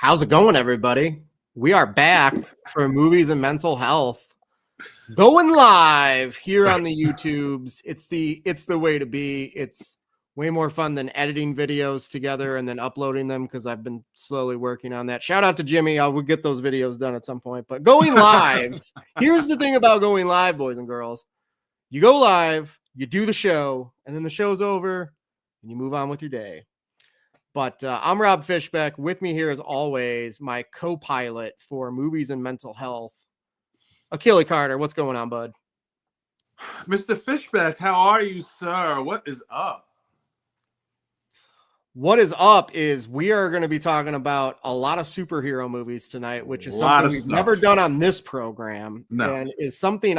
How's it going, everybody? We are back for Movies and Mental Health. Going live here on the YouTubes. It's the way to be. It's way more fun than editing videos together and then uploading them because I've been slowly working on that. Shout out to Jimmy. I will get those videos done at some point. But going live, here's the thing about going live, boys and girls. You go live, you do the show, and then the show's over, and you move on with your day. But I'm Rob Fishbeck. With me here, as always, my co-pilot for Movies and Mental Health, Achille Carter. What's going on, bud? Mr. Fishbeck, how are you, sir? What is up? What is up is we are going to be talking about a lot of superhero movies tonight, which is something we've never done on this program. No. And is something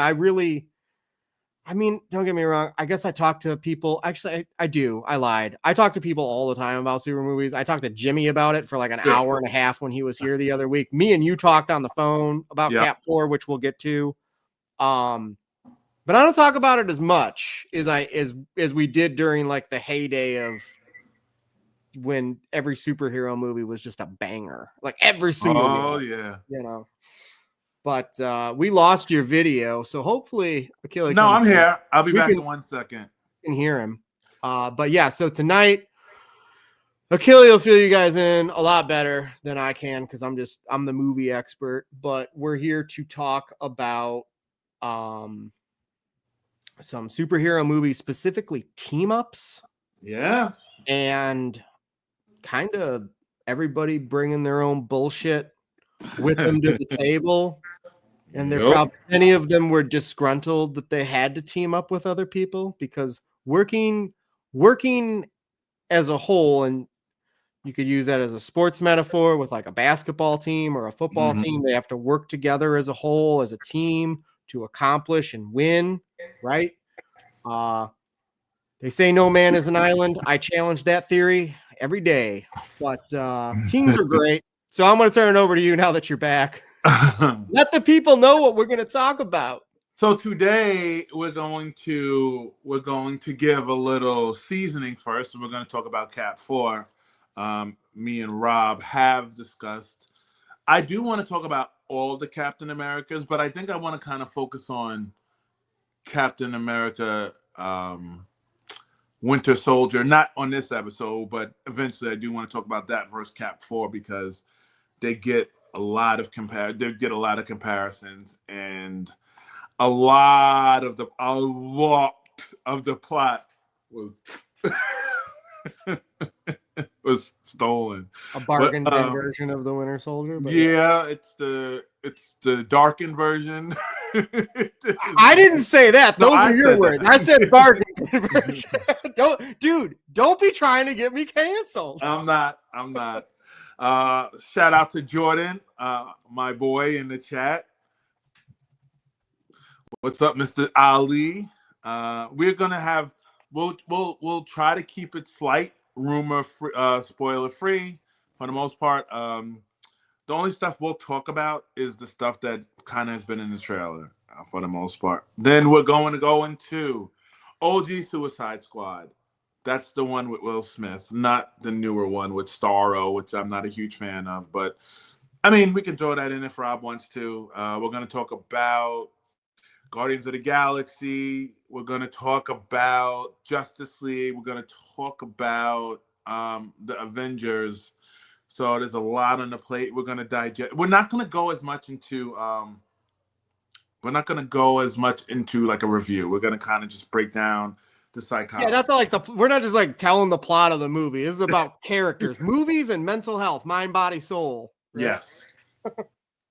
I mean, don't get me wrong. I guess I talk to people. Actually, I do. I lied. I talk to people all the time about super movies. I talked to Jimmy about it for like an hour and a half when he was here the other week. Me and you talked on the phone about Cap 4, which we'll get to. But I don't talk about it as much as we did during like the heyday of when every superhero movie was just a banger. Like every single movie, you know. But we lost your video, so hopefully Achille. No, I'm here. I'll be back in 1 second. You can hear him. But yeah, so tonight Achille will fill you guys in a lot better than I can because I'm the movie expert. But we're here to talk about some superhero movies, specifically team ups. Yeah, and kind of everybody bringing their own bullshit with them to the table. And they're probably, many of them were disgruntled that they had to team up with other people because working as a whole, and you could use that as a sports metaphor with like a basketball team or a football team. They have to work together as a whole, as a team to accomplish and win, right? They say no man is an island. I challenge that theory every day, but teams are great. So I'm going to turn it over to you now that you're back. Let the people know what we're going to talk about. So today we're going to give a little seasoning first, and we're going to talk about Cap 4. Me and Rob have discussed. I do want to talk about all the Captain Americas, but I think I want to kind of focus on Captain America Winter Soldier, not on this episode, but eventually I do want to talk about that versus Cap 4 because they get a lot of comparisons, and a lot of the plot was was stolen. A bargain bin version of the Winter Soldier. But yeah, it's the darkened version. I didn't say that. Those are your words. I said bargain bin version. Don't be trying to get me canceled. I'm not. Shout out to Jordan, my boy in the chat. What's up, Mr. Ali? We're gonna have we'll try to keep it slight, rumor free, spoiler free for the most part. The only stuff we'll talk about is the stuff that kind of has been in the trailer for the most part. Then we're going to go into OG Suicide Squad. That's the one with Will Smith, not the newer one with Starro, which I'm not a huge fan of. But, I mean, we can throw that in if Rob wants to. We're going to talk about Guardians of the Galaxy. We're going to talk about Justice League. We're going to talk about the Avengers. So there's a lot on the plate. We're going to digest. We're not going to go as much into like a review. We're going to kind of just break down the psychology. Yeah, that's not like we're not just like telling the plot of the movie. This is about characters, movies, and mental health, mind, body, soul. Right? Yes,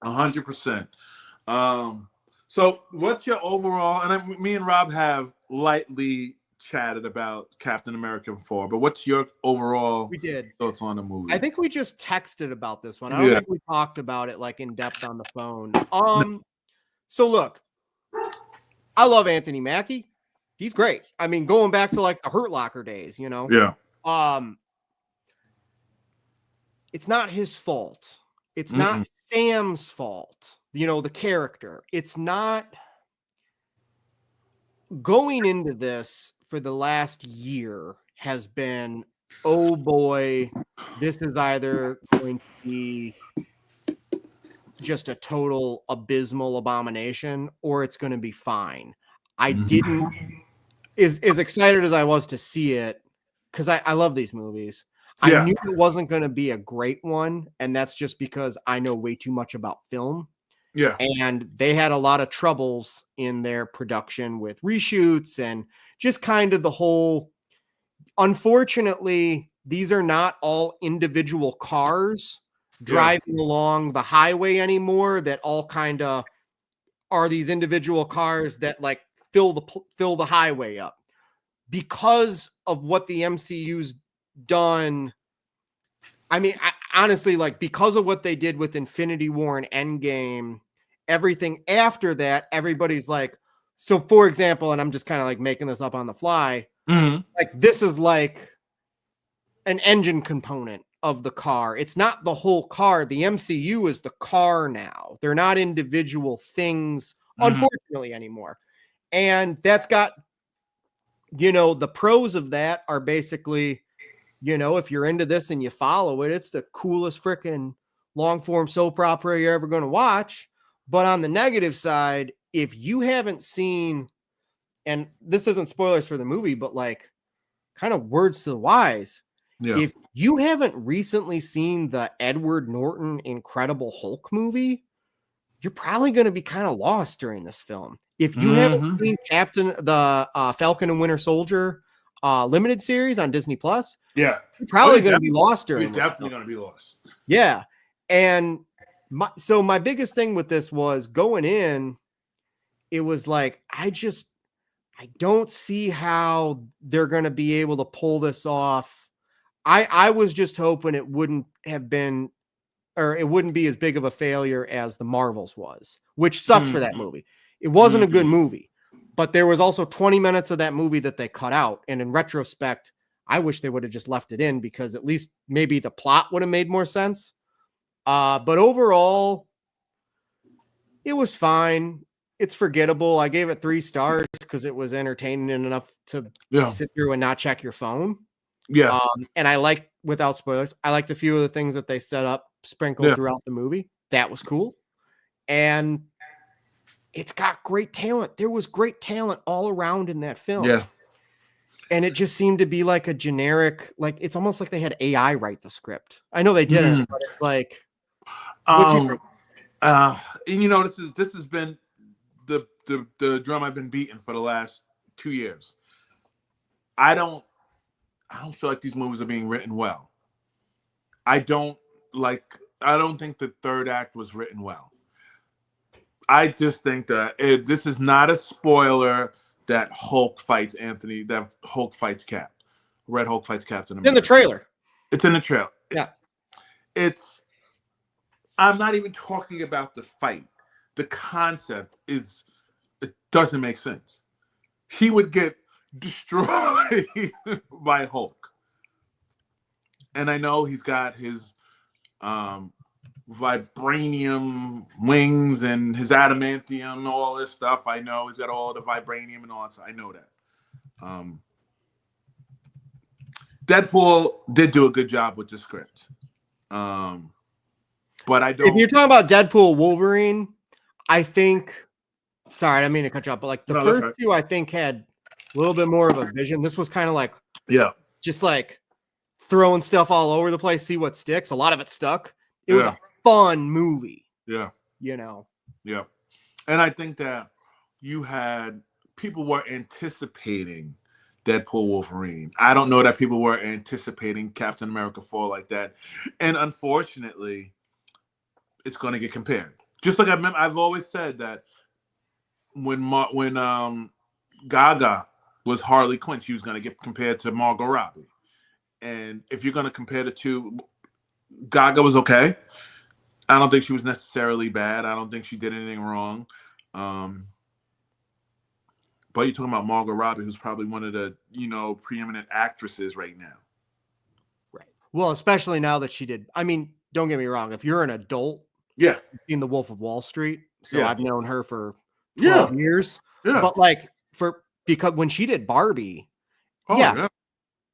100%. So, what's your overall? And me and Rob have lightly chatted about Captain America 4, but what's your overall thoughts on the movie? I think we just texted about this one. I don't think we talked about it like in depth on the phone. So look, I love Anthony Mackie. He's great. I mean, going back to like the Hurt Locker days, you know? Yeah. It's not his fault. It's not Sam's fault. You know, the character. It's not going into this for the last year has been oh boy, this is either going to be just a total abysmal abomination or it's going to be fine. I didn't, as excited as I was to see it, because I love these movies. I Yeah. knew it wasn't going to be a great one, and that's just because I know way too much about film. Yeah. And they had a lot of troubles in their production with reshoots and just kind of the whole. Unfortunately, these are not all individual cars driving along the highway anymore that all kind of are these individual cars that like fill the highway up. Because of what the MCU's done, I mean, honestly, like because of what they did with Infinity War and Endgame, everything after that, everybody's like, so for example, and I'm just kind of like making this up on the fly, like this is like an engine component of the car. It's not the whole car. The MCU is the car now. They're not individual things, unfortunately, anymore. And that's got, the pros of that are basically, if you're into this and you follow it, it's the coolest freaking long form soap opera you're ever going to watch. But on the negative side, if you haven't seen, and this isn't spoilers for the movie, but like kind of words to the wise, if you haven't recently seen the Edward Norton Incredible Hulk movie, you're probably going to be kind of lost during this film. If you haven't seen the Falcon and Winter Soldier limited series on Disney Plus, you're probably going to be lost during this. You're definitely going to be lost. Yeah. And my biggest thing with this was going in, it was like, I don't see how they're going to be able to pull this off. I was just hoping it wouldn't have been, or it wouldn't be as big of a failure as the Marvels was, which sucks for that movie. It wasn't a good movie, but there was also 20 minutes of that movie that they cut out. And in retrospect, I wish they would have just left it in because at least maybe the plot would have made more sense. But overall, it was fine. It's forgettable. I gave it 3 stars because it was entertaining enough to sit through and not check your phone. Yeah. And I like, without spoilers, I liked a few of the things that they set up, sprinkled throughout the movie. That was cool. And it's got great talent. There was great talent all around in that film. Yeah. And it just seemed to be like a generic, like it's almost like they had AI write the script. I know they didn't, but it's like, and this has been the drum I've been beating for the last 2 years. I don't feel like these movies are being written well. I don't think the third act was written well. I just think that this is not a spoiler that Hulk fights that Hulk fights Cap. Red Hulk fights Captain America. In the trailer. It's in the trailer. Yeah. I'm not even talking about the fight. The concept it doesn't make sense. He would get destroyed by Hulk. And I know he's got his vibranium wings and his adamantium, all this stuff. I know he's got all the vibranium and all that stuff. I know that. Deadpool did do a good job with the script. But I don't. If you're talking about Deadpool Wolverine, I think, sorry, I didn't mean to cut you off, but like the first two, I think had a little bit more of a vision. This was kind of like, just like throwing stuff all over the place, see what sticks. A lot of it stuck. It was a fun movie. Yeah. Yeah. And I think that people were anticipating Deadpool Wolverine. I don't know that people were anticipating Captain America 4 like that. And unfortunately, it's going to get compared. Just like I've always said that when Gaga was Harley Quinn, she was going to get compared to Margot Robbie. And if you're going to compare the two, Gaga was okay. I don't think she was necessarily bad. I don't think she did anything wrong. But you're talking about Margot Robbie, who's probably one of the, preeminent actresses right now. Right. Well, especially now that she did. I mean, don't get me wrong. If you're an adult, you've seen The Wolf of Wall Street. So I've known her for 12 years. Yeah. But like because when she did Barbie,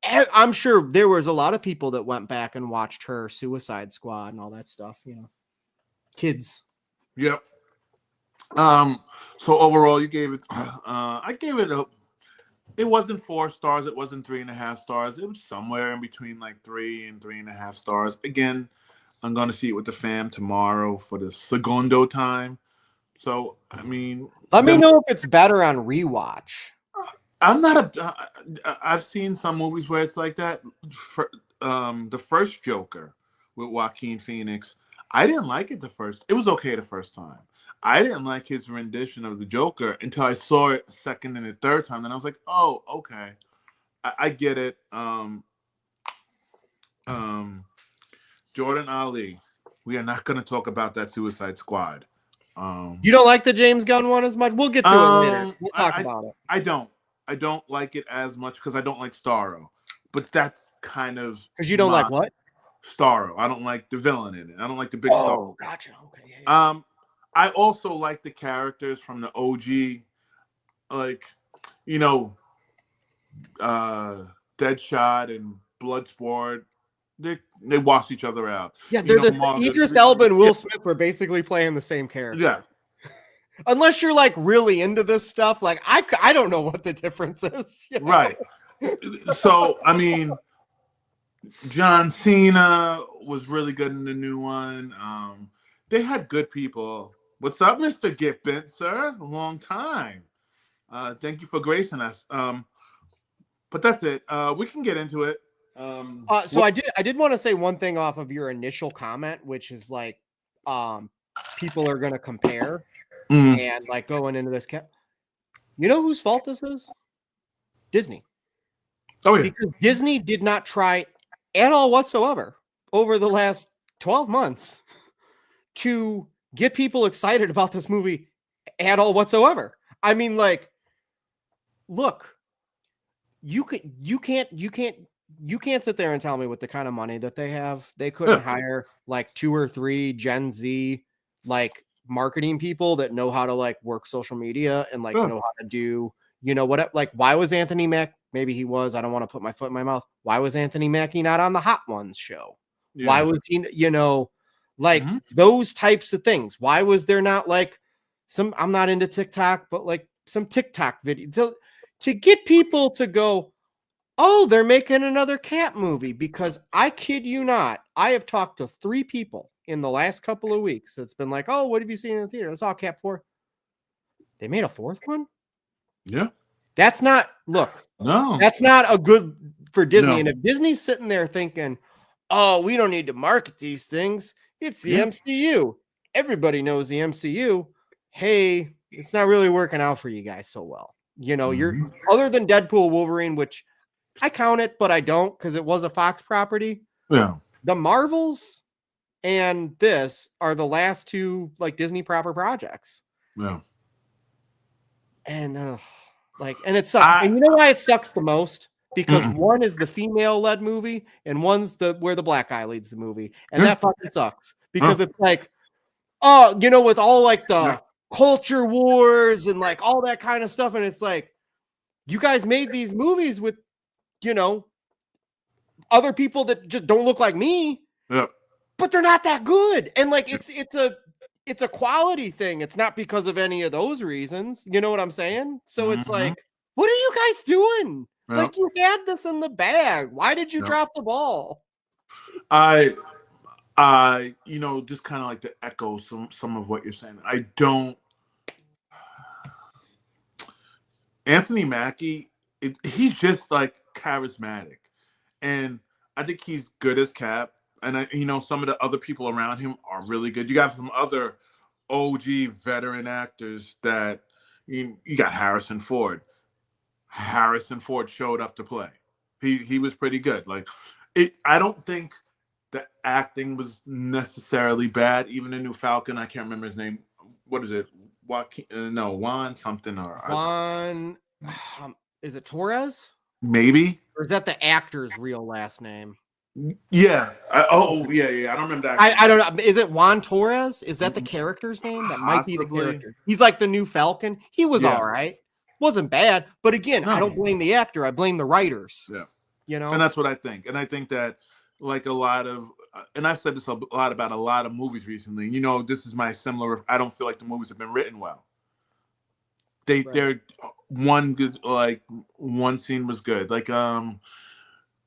I'm sure there was a lot of people that went back and watched her Suicide Squad and all that stuff, you know. Kids. Yep. So overall, you gave it. I gave it a. It wasn't 4 stars. It wasn't 3.5 stars. It was somewhere in between like 3 and 3.5 stars. Again, I'm gonna see it with the fam tomorrow for the segundo time. So I mean, Let me know if it's better on rewatch. I'm not a. I've seen some movies where it's like that. The first Joker with Joaquin Phoenix, I didn't like it the first. It was okay the first time. I didn't like his rendition of the Joker until I saw it second and the third time. Then I was like, oh, okay, I get it. Jordan Ali, we are not going to talk about that Suicide Squad. You don't like the James Gunn one as much? We'll get to it later. We'll talk about it. I don't like it as much because I don't like Starro. But that's kind of because you don't like what? Starro. I don't like the villain in it. I don't like the big star. Oh, gotcha. Okay. Yeah. I also like the characters from the OG, like, you know, Deadshot and Bloodsport. They wash each other out. Yeah, they're Idris Elba and Will Smith were basically playing the same character. Yeah. Unless you're like really into this stuff, like I don't know what the difference is. You know? Right. So I mean, John Cena was really good in the new one. They had good people. What's up, Mr. Gippin, sir? A long time. Thank you for gracing us. But that's it. We can get into it. So I did want to say one thing off of your initial comment, which is like, people are going to compare and like going into this. You know whose fault this is? Disney. Oh yeah. Because Disney did not try at all whatsoever over the last 12 months to get people excited about this movie at all whatsoever. I mean, like, look, you can't sit there and tell me with the kind of money that they have, they couldn't hire like 2 or 3 Gen Z like marketing people that know how to like work social media and like know how to do, you know, what, like, why was Anthony Mack? Maybe he was, I don't want to put my foot in my mouth. Why was Anthony Mackie not on the Hot Ones show? Yeah. Why was he, you know, like those types of things? Why was there not like some, I'm not into TikTok, but like some TikTok video to get people to go, oh, they're making another cat movie? Because I kid you not, I have talked to 3 people in the last couple of weeks. It's been like, oh, what have you seen in the theater? I saw Cat 4. They made a 4th one? Yeah. That's not, look, no, that's not a good for Disney. No. And if Disney's sitting there thinking, oh, we don't need to market these things, it's the MCU. Everybody knows the MCU. Hey, it's not really working out for you guys so well. You know, you're other than Deadpool, Wolverine, which I count it, but I don't because it was a Fox property. Yeah. The Marvels and this are the last 2 like Disney proper projects. Yeah. And and it sucks. And you know why it sucks the most? Because one is the female-led movie, and one's where the black guy leads the movie, and that fucking sucks. Because it's like, oh, you know, with all like the culture wars and like all that kind of stuff, and it's like, you guys made these movies with, you know, other people that just don't look like me, but they're not that good, and like it's a quality thing. It's not because of any of those reasons. You know what I'm saying? So it's like, what are you guys doing? Like, you had this in the bag. Why did you drop the ball? I you know, just kind of like to echo some of what you're saying. I don't. Anthony Mackie, he's just like charismatic, and I think he's good as Cap. And you know, some of the other people around him are really good. You got some other OG veteran actors that you got Harrison Ford. Harrison Ford showed up to play. He was pretty good. Like, I don't think the acting was necessarily bad. Even the new Falcon, I can't remember his name. What is it? Juan something or Juan. Is it Torres? Maybe. Or is that the actor's real last name? Yeah. I don't remember that. I don't know. Is it Juan Torres? Is that the character's name? That might be the character. He's like the new Falcon. He was all right. Wasn't bad. But again, I don't blame the actor. I blame the writers. Yeah. you know? And that's what I think. And I think that like a lot of, and I've said this a lot about a lot of movies recently. You know, this is my similar. I don't feel like the movies have been written well. They're one good, like one scene was good. Like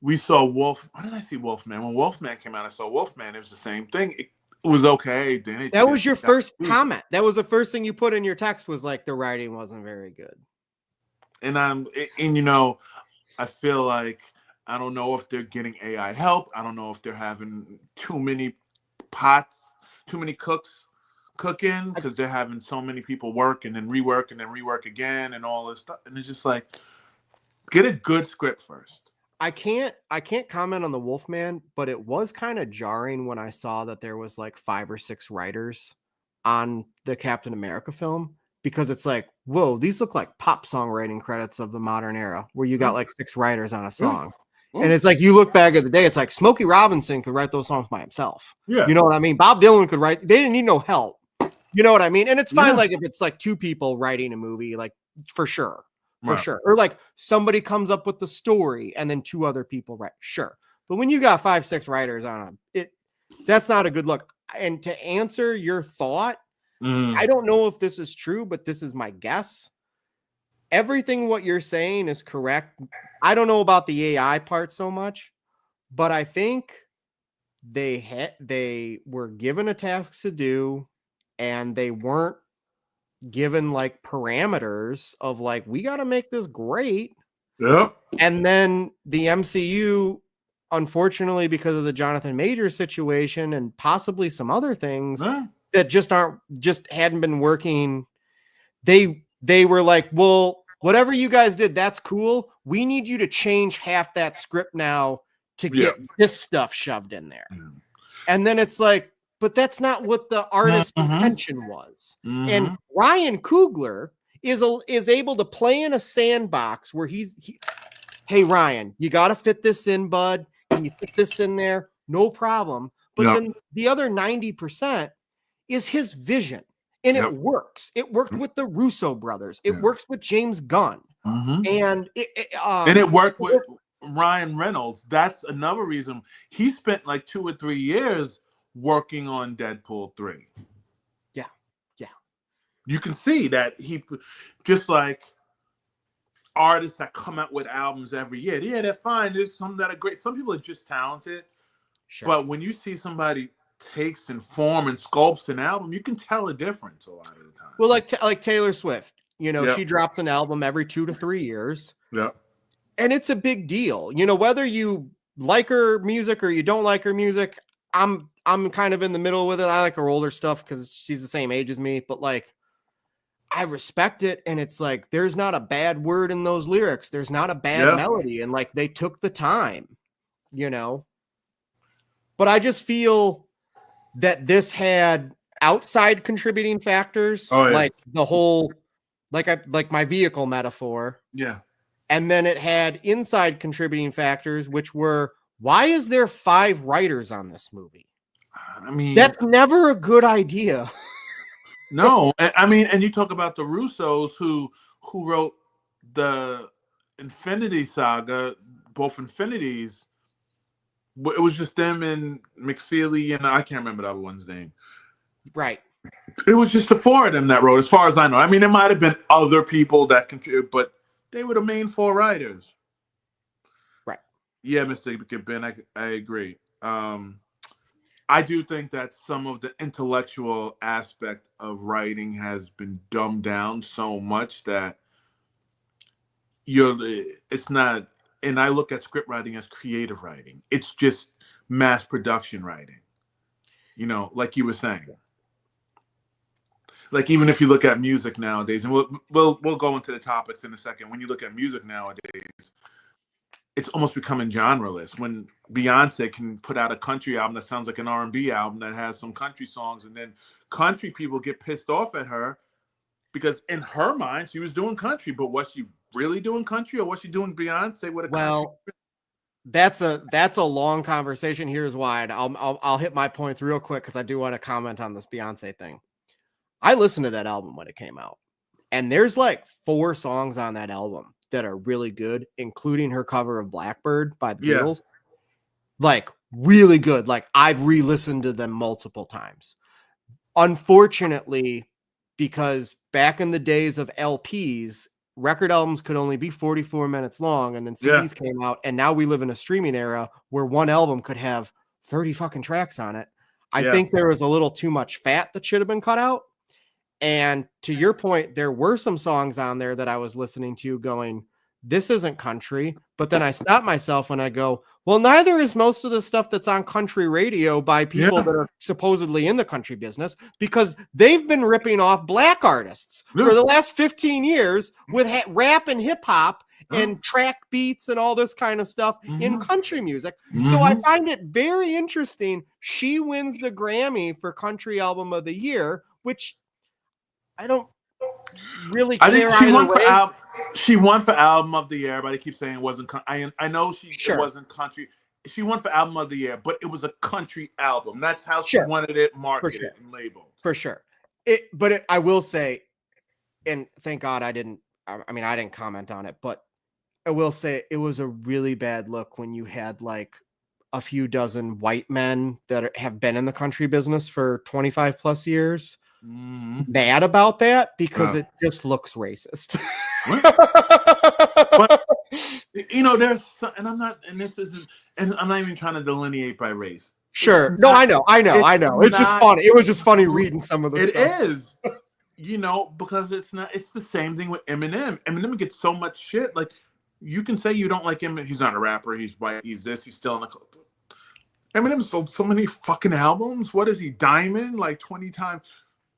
we saw Wolf. Why did I see Wolfman? When Wolfman came out, I saw Wolfman. It was the same thing. It was okay. Then it that was your first comment. That was the first thing you put in your text was like the writing wasn't very good. And you know, I feel like I don't know if they're getting AI help. I don't know if they're having too many pots, too many cooks cooking because they're having so many people work and then rework again and all this stuff. And it's just like, get a good script first. I can't comment on the Wolfman, but it was kind of jarring when I saw that there was like 5 or 6 writers on the Captain America film, because it's like, whoa, these look like pop songwriting credits of the modern era where you got like 6 writers on a song. And it's like, you look back at the day, it's like Smokey Robinson could write those songs by himself. Yeah. You know what I mean? Bob Dylan could write, they didn't need no help. You know what I mean? And it's fine, like if it's like 2 people writing a movie, like for sure. For sure. Or like somebody comes up with the story and then 2 other people write. Sure. But when you got 5, 6 writers on it, that's not a good look. And to answer your thought, I don't know if this is true, but this is my guess. Everything what you're saying is correct. I don't know about the AI part so much, but I think they were given a task to do and they weren't given like parameters of like, we got to make this great. Yep. And then the MCU, unfortunately, because of the Jonathan Majors situation and possibly some other things that just hadn't been working, they were like, well, whatever you guys did, that's cool. We need you to change half that script now to get this stuff shoved in there. And then it's like, but that's not what the artist's intention was. And Ryan Coogler is able to play in a sandbox where hey, Ryan, you got to fit this in, bud. Can you fit this in there? No problem. But then the other 90% is his vision. And it works. It worked with the Russo brothers. It works with James Gunn. And it worked with Ryan Reynolds. That's another reason he spent like 2 or 3 years working on Deadpool 3. Yeah. You can see that he just like artists that come out with albums every year. Yeah, they're fine. There's some that are great. Some people are just talented. Sure. But when you see somebody takes and form and sculpts an album, you can tell a difference a lot of the time. Well, like Taylor Swift, you know, she dropped an album every 2 to 3 years. Yeah. And it's a big deal. You know, whether you like her music or you don't like her music, I'm kind of in the middle with it. I like her older stuff because she's the same age as me, but like, I respect it. And it's like, there's not a bad word in those lyrics. There's not a bad melody. And like, they took the time, you know, but I just feel that this had outside contributing factors, like the whole, like my vehicle metaphor. Yeah. And then it had inside contributing factors, which were, why is there 5 writers on this movie? I mean, that's never a good idea. No, I mean, and you talk about the Russos who wrote the Infinity Saga, both Infinities. It was just them and McFeely, and I can't remember the other one's name. Right. It was just the 4 of them that wrote, as far as I know. I mean, there might have been other people that contributed, but they were the main 4 writers. Right. Yeah, Mr. Ben, I agree. I do think that some of the intellectual aspect of writing has been dumbed down so much that it's not, and I look at script writing as creative writing. It's just mass production writing. You know, like you were saying. Like even if you look at music nowadays, and we'll go into the topics in a second. When you look at music nowadays, it's almost becoming genreless. When Beyonce can put out a country album that sounds like an R&B album that has some country songs, and then country people get pissed off at her because in her mind she was doing country, but was she really doing country, or was she doing Beyonce with a country? That's a long conversation. Here's why. I'll hit my points real quick because I do want to comment on this Beyonce thing. I listened to that album when it came out, and there's like 4 songs on that album that are really good, including her cover of Blackbird by the Yeah. Beatles. Like really good. Like I've re-listened to them multiple times. Unfortunately, because back in the days of LPs, record albums could only be 44 minutes long, and then CDs came out, and now we live in a streaming era where one album could have 30 fucking tracks on it. I think there was a little too much fat that should have been cut out. And to your point, there were some songs on there that I was listening to going, this isn't country. But then I stop myself and I go, well, neither is most of the stuff that's on country radio by people that are supposedly in the country business, because they've been ripping off black artists for the last 15 years with rap and hip hop and track beats and all this kind of stuff in country music. So I find it very interesting. She wins the Grammy for Country Album of the Year, which I don't really care. I think she won for album of the year, but I keep saying it wasn't. I know it wasn't country. She won for album of the year, but it was a country album. That's how she wanted it marketed and labeled. For sure. I will say, and thank God I didn't comment on it, but I will say it was a really bad look when you had like a few dozen white men that have been in the country business for 25 plus years mad about that, because it just looks racist. But there's and I'm not, and this isn't, and I'm not even trying to delineate by race. Sure. No, I know. It's just funny. It was just funny reading some of the stuff. It is, because it's the same thing with Eminem. Eminem gets so much shit. Like, you can say you don't like him. He's not a rapper. He's white. He's this. He's still in the club. Eminem sold so many fucking albums. What is he? Diamond? Like 20 times.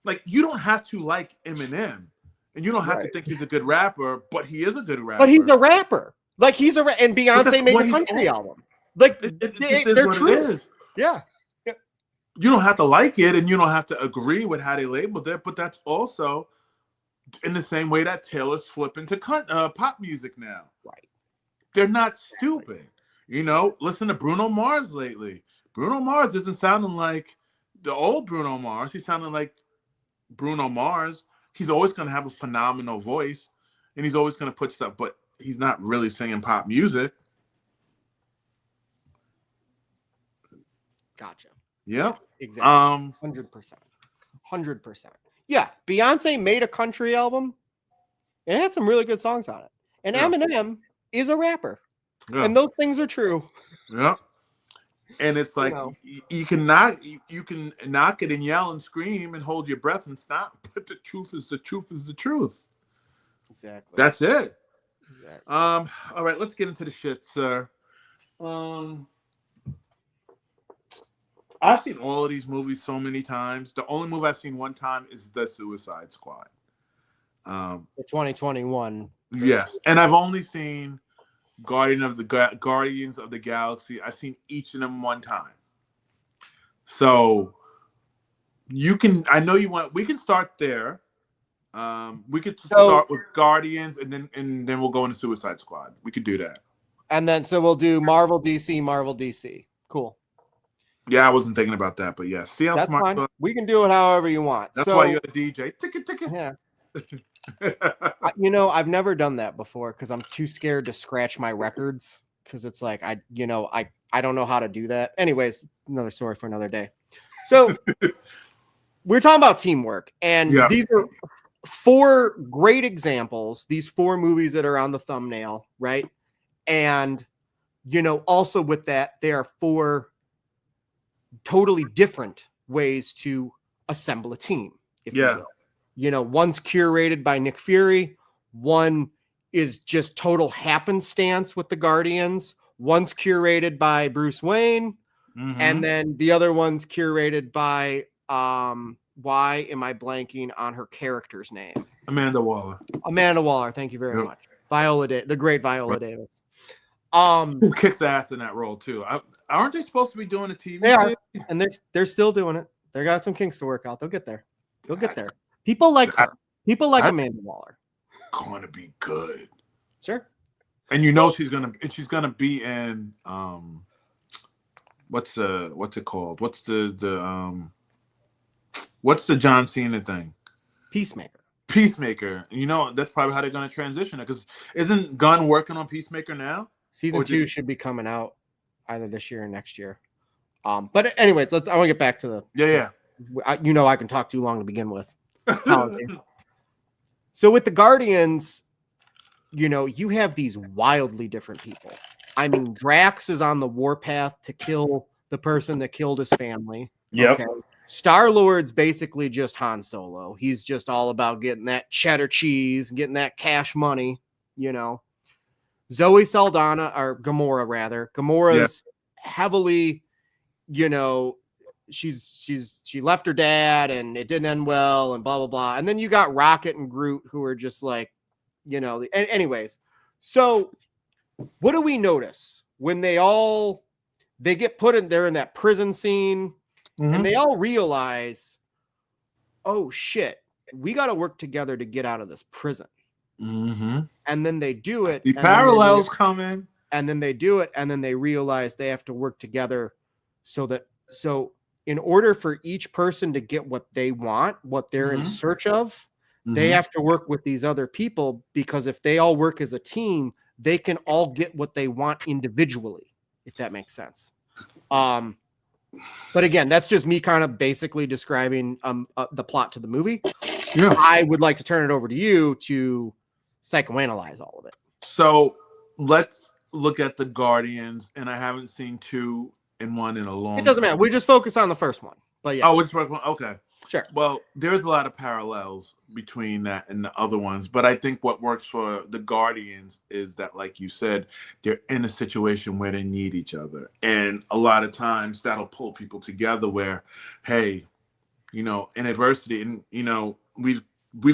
Like, you don't have to like Eminem, and you don't have to think he's a good rapper, but he is a good rapper. But he's a rapper. Like, and Beyonce made a country album. Like, they're true. Yeah. You don't have to like it, and you don't have to agree with how they labeled it, but that's also in the same way that Taylor's flipping to pop music now. Right. They're not stupid. Listen to Bruno Mars lately. Bruno Mars isn't sounding like the old Bruno Mars. He's sounding like Bruno Mars. He's always going to have a phenomenal voice, and he's always going to put stuff, but he's not really singing pop music. Gotcha. Yeah. Exactly. 100%. Yeah. Beyonce made a country album. It had some really good songs on it. And Eminem is a rapper. Yeah. And those things are true. Yeah. And it's like, you can knock it and yell and scream and hold your breath and stop. But the truth is the truth is the truth. Exactly. That's it. Exactly. All right, let's get into the shit, sir. I've seen all of these movies so many times. The only movie I've seen one time is The Suicide Squad. The 2021. Yes. And I've only seen Guardians of the Galaxy. I've seen each of them one time. So we can start there. We could start with Guardians and then we'll go into Suicide Squad. We could do that. And then so we'll do Marvel DC. Cool. Yeah, I wasn't thinking about that, but yes. See how that's smart. Fine. We can do it however you want. That's why you're a DJ. Ticket. Yeah. I've never done that before because I'm too scared to scratch my records, because it's like I don't know how to do that. Anyways, another story for another day. So we're talking about teamwork, and these are 4 great examples. These 4 movies that are on the thumbnail, right? And also with that, there are 4 totally different ways to assemble a team. If you will. One's curated by Nick Fury. One is just total happenstance with the Guardians. One's curated by Bruce Wayne. Mm-hmm. And then the other one's curated by, why am I blanking on her character's name? Amanda Waller. Thank you very much. The great Viola Davis. Who kicks ass in that role too. Aren't they supposed to be doing a TV? They are, and they're still doing it. They got some kinks to work out. They'll get there. People like her. People like Amanda Waller. Going to be good. Sure. And she's gonna be in what's it called? What's the John Cena thing? Peacemaker. Peacemaker. You know, that's probably how they're going to transition it. Because isn't Gunn working on Peacemaker now? Season Or 2 should be coming out either this year or next year. But anyways, I want to get back to the. Yeah. I can talk too long to begin with. So with the Guardians, you have these wildly different people. I mean, Drax is on the warpath to kill the person that killed his family. Yep. Okay. Star-Lord's basically just Han Solo. He's just all about getting that cheddar cheese, getting that cash money, Zoe Saldana, or Gamora rather. Gamora's heavily, she left her dad and it didn't end well and blah, blah, blah. And then you got Rocket and Groot who are just like, anyways. So what do we notice when they get put in there in that prison scene? And they all realize, oh shit, we got to work together to get out of this prison. Mm-hmm. And then they do it. The parallels come in. And then they do it. And then they realize they have to work together so in order for each person to get what they want, what they're in search of, they have to work with these other people, because if they all work as a team, they can all get what they want individually, if that makes sense. But again, that's just me kind of basically describing the plot to the movie. Yeah. I would like to turn it over to you to psychoanalyze all of it. So let's look at the Guardians, and I haven't seen 2 and 1 in a long time. It doesn't matter. We just focus on the first one. But yeah. Oh, it's okay. Sure. Well, there's a lot of parallels between that and the other ones, but I think what works for the Guardians is that, like you said, they're in a situation where they need each other. And a lot of times that'll pull people together where, hey, in adversity, and, we've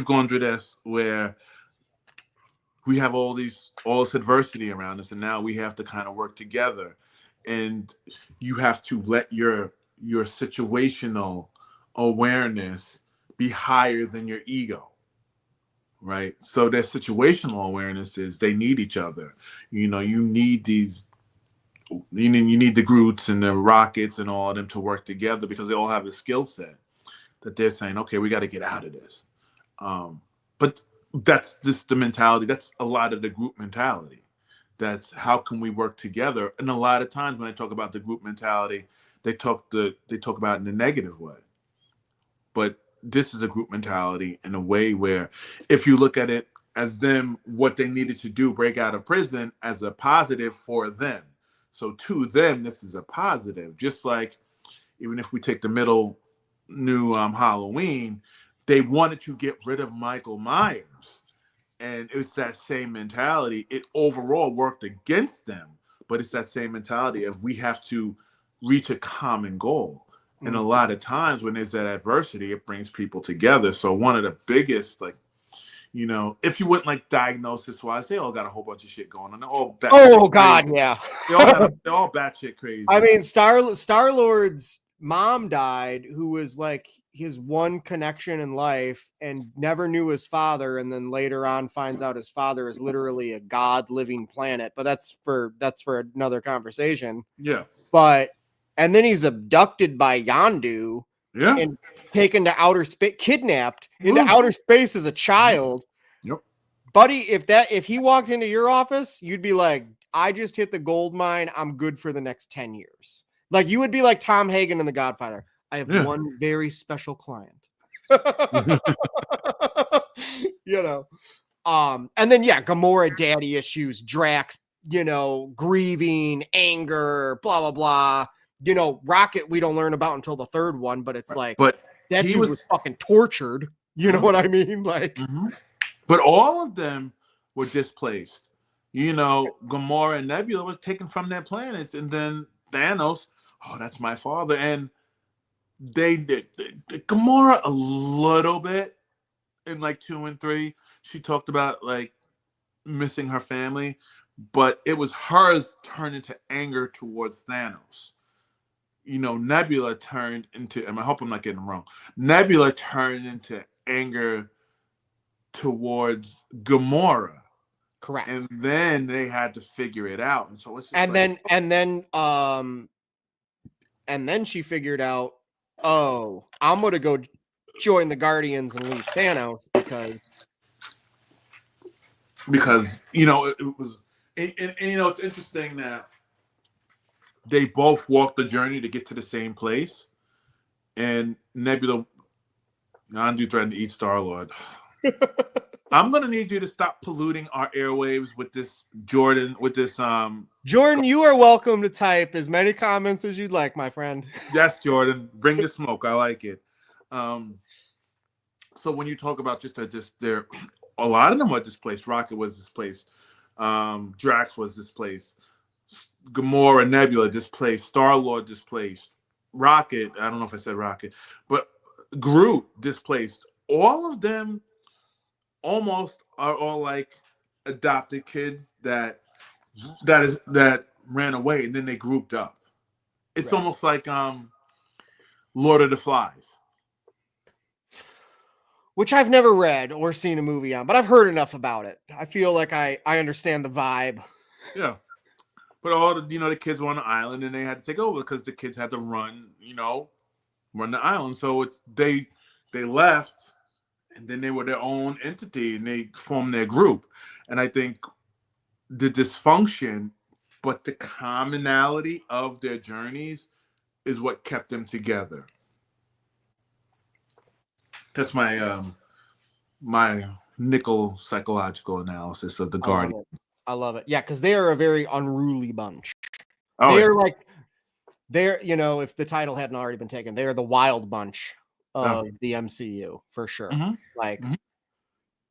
gone through this where we have all this adversity around us, and now we have to kind of work together. And you have to let your situational awareness be higher than your ego, right? So their situational awareness is they need each other. You need you need the Groots and the Rockets and all of them to work together, because they all have a skill set that they're saying, okay, we got to get out of this. But that's just the mentality. That's a lot of the group mentality. That's how can we work together? And a lot of times when I talk about the group mentality, they talk about it in a negative way. But this is a group mentality in a way where, if you look at it as them, what they needed to do, break out of prison, as a positive for them. So to them, this is a positive. Just like, even if we take the new Halloween, they wanted to get rid of Michael Myers. And it's that same mentality. It overall worked against them, but it's that same mentality of we have to reach a common goal. And a lot of times when there's that adversity, it brings people together. So one of the biggest, if you went diagnosis-wise, they all got a whole bunch of shit going on. They're all yeah. They're all batshit crazy. I mean, Star-Lord's mom died, who was like his one connection in life, and never knew his father, and then later on finds out his father is literally a god living planet. But that's for another conversation. Yeah. And then he's abducted by Yondu, and taken to outer space, kidnapped into outer space as a child. Yep. Buddy, if he walked into your office, you'd be like, I just hit the gold mine. I'm good for the next 10 years. Like, you would be like Tom Hagen in The Godfather. I have one very special client. And then Gamora daddy issues, Drax, grieving, anger, blah blah blah. Rocket we don't learn about until the third one, but it's like, but that dude was fucking tortured. You know what I mean? Like, but all of them were displaced. Gamora and Nebula was taken from their planets, and then Thanos, oh, that's my father. And they did Gamora a little bit in 2 and 3. She talked about missing her family, but it was hers turned into anger towards Thanos. Nebula turned into, and I hope I'm not getting it wrong, Nebula turned into anger towards Gamora. Correct. And then they had to figure it out. And so it's just and then she figured out, oh, I'm gonna go join the Guardians and leave Thanos because it was, and it's interesting that they both walked the journey to get to the same place, and Nebula, Andrew threatened to eat Star-Lord. I'm gonna need you to stop polluting our airwaves with this, Jordan. Jordan, you are welcome to type as many comments as you'd like, my friend. Yes, Jordan, bring the smoke. I like it. So when you talk about just there, a lot of them were displaced. Rocket was displaced. Drax was displaced. Gamora, Nebula displaced. Star-Lord displaced. Rocket, I don't know if I said Rocket, but Groot displaced. All of them almost are all like adopted kids that ran away and then they grouped up. It's Right. almost like Lord of the Flies. Which I've never read or seen a movie on, but I've heard enough about it. I feel like I understand the vibe. Yeah. But all the kids were on the island and they had to take over because the kids had to run the island. So they left and then they were their own entity and they formed their group. And I think the dysfunction, but the commonality of their journeys is what kept them together. That's my my nickel psychological analysis of the Guardian. I love it. Yeah, because they are a very unruly bunch. Oh, They're if the title hadn't already been taken, they are the wild bunch of the MCU for sure. Mhm. Like,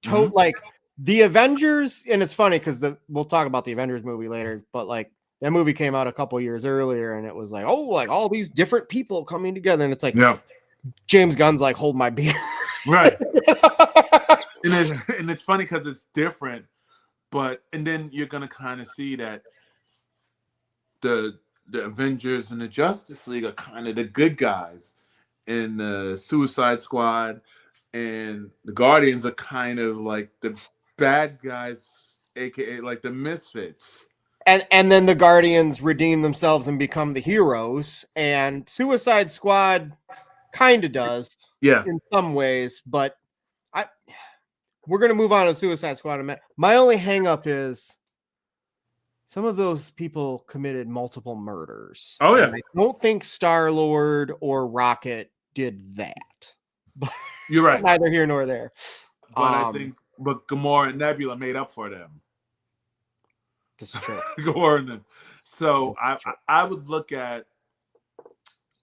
Mhm. like the Avengers, and it's funny because we'll talk about the Avengers movie later, but like that movie came out a couple years earlier, and it was like, like all these different people coming together, and it's like, Yeah. James Gunn's like, hold my beer. Right. and it's funny because it's different, and then you're gonna kind of see that the Avengers and the Justice League are kind of the good guys, and the Suicide Squad and the Guardians are kind of like the bad guys, aka like the misfits. And then the Guardians redeem themselves and become the heroes, and Suicide Squad kind of does, in some ways, but we're gonna move on to Suicide Squad in a minute. My only hang up is some of those people committed multiple murders. Oh yeah, and I don't think Star-Lord or Rocket did that. But you're right. Neither here nor there. But I think Gamora and Nebula made up for them. This is true. Gamora. So I would look at.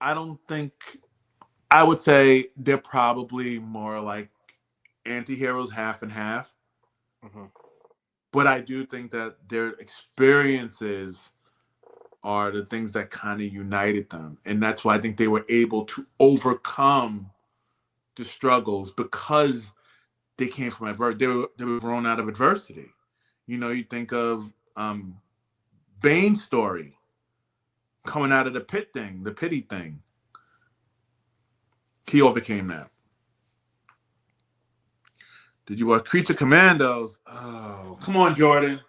I would say they're probably more like anti-heroes, half and half. Mm-hmm. But I do think that their experiences are the things that kind of united them. And that's why I think they were able to overcome the struggles because they came from adversity. They were grown out of adversity. You think of Bane's story coming out of the pity thing. He overcame that. Did you watch Creature Commandos? Oh, come on, Jordan.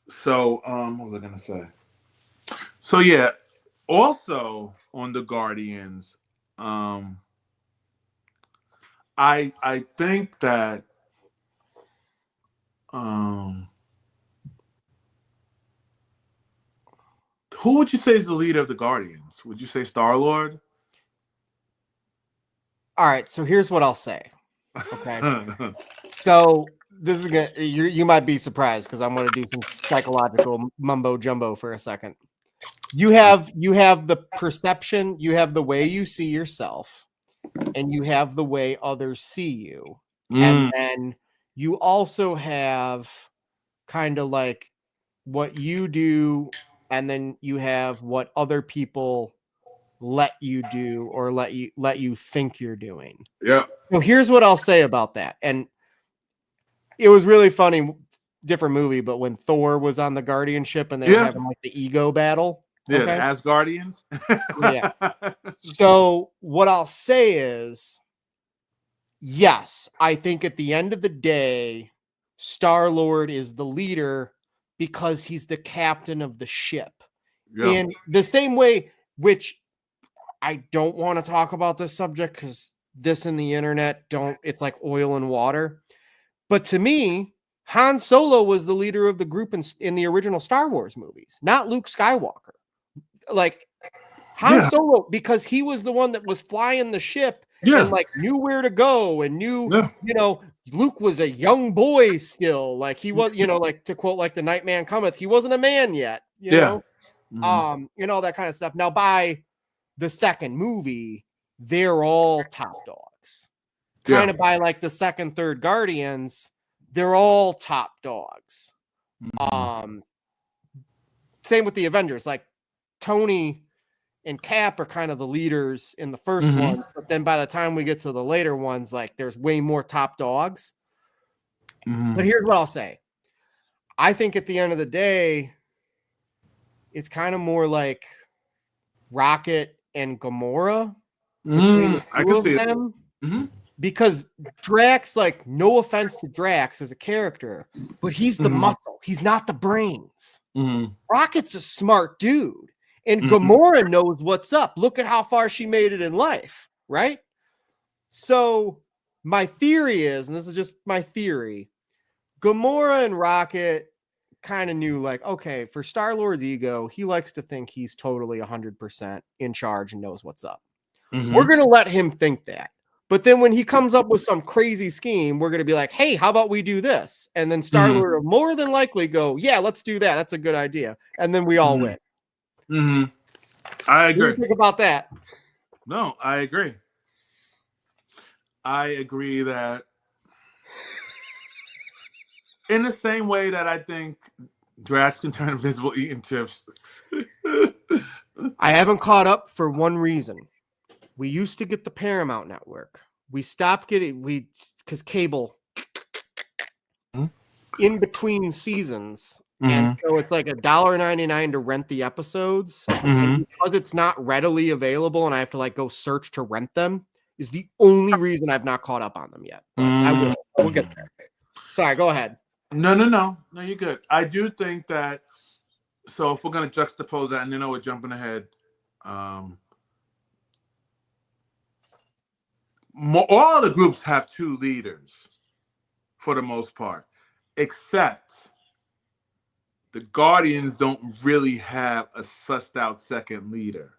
So, what was I gonna say? So yeah, also on the Guardians, I think that who would you say is the leader of the Guardians? Would you say Star-Lord? All right, so here's what I'll say. Okay. So this is gonna you might be surprised because I'm gonna do some psychological mumbo jumbo for a second. You have the perception, you have the way you see yourself, and you have the way others see you. And then you also have kind of like what you do, and then you have what other people let you do or let you think you're doing. Yeah. So here's what I'll say about that. And it was really funny, different movie, but when Thor was on the Guardianship and they were having like the ego battle. Yeah, the Asgardians. Yeah. So what I'll say is, yes, I think at the end of the day, Star-Lord is the leader because he's the captain of the ship. In the same way, which I don't want to talk about this subject because this and the internet it's like oil and water. But to me, Han Solo was the leader of the group in the original Star Wars movies, not Luke Skywalker. Like Han Solo, because he was the one that was flying the ship and like knew where to go and knew, Luke was a young boy still. Like he was, like to quote like the Night Man Cometh, he wasn't a man yet, know, that kind of stuff. Now by the second movie, they're all top dogs. Kind of by like the second, third Guardians, they're all top dogs. Same with the Avengers, like Tony and Cap are kind of the leaders in the first one, but then by the time we get to the later ones, like there's way more top dogs. But here's what I'll say. I think at the end of the day, it's kind of more like Rocket and Gamora. I can see them. Because Drax, like, no offense to Drax as a character, but he's the muscle. He's not the brains. Rocket's a smart dude. And Gamora knows what's up. Look at how far she made it in life, right? So my theory is, and this is just my theory, Gamora and Rocket kind of knew, like, okay, for Star-Lord's ego, he likes to think he's totally 100% in charge and knows what's up. We're going to let him think that. But then when he comes up with some crazy scheme, we're going to be like, hey, how about we do this? And then Star-Lord will more than likely go, yeah, let's do that. That's a good idea. And then we all win. I agree. What do you think about that? No, I agree. I agree that in the same way that I think Drax can turn invisible eating chips. I haven't caught up for one reason. We used to get the Paramount Network. We stopped getting because cable in between seasons. And so it's like $1.99 to rent the episodes. And because it's not readily available and I have to like go search to rent them is the only reason I've not caught up on them yet. But I will. We'll get there. Sorry, go ahead. No, you're good. I do think that, so if we're going to juxtapose that, and we're jumping ahead, all of the groups have two leaders for the most part, except the Guardians don't really have a sussed out second leader.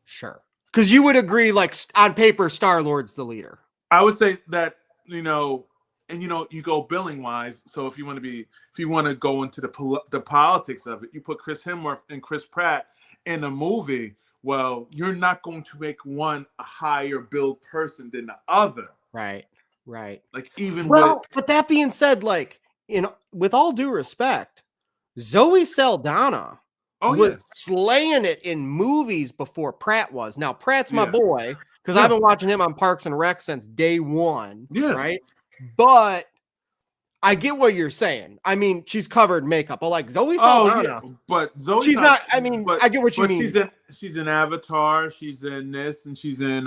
Sure. Because you would agree, like, on paper, Star-Lord's the leader. I would say that, and you go billing wise. So if you want to go into the politics of it, you put Chris Hemsworth and Chris Pratt in a movie. Well, you're not going to make one a higher billed person than the other. Right. Like but that being said, like, with all due respect, Zoe Saldana was slaying it in movies before Pratt was. Now, Pratt's my boy because I've been watching him on Parks and Rec since day one. Yeah. Right. But I get what you're saying. I mean, she's covered makeup, but like Zoe Saldana. But Zoe, she's not. I mean, I get what you mean. She's in Avatar. She's in this, and she's in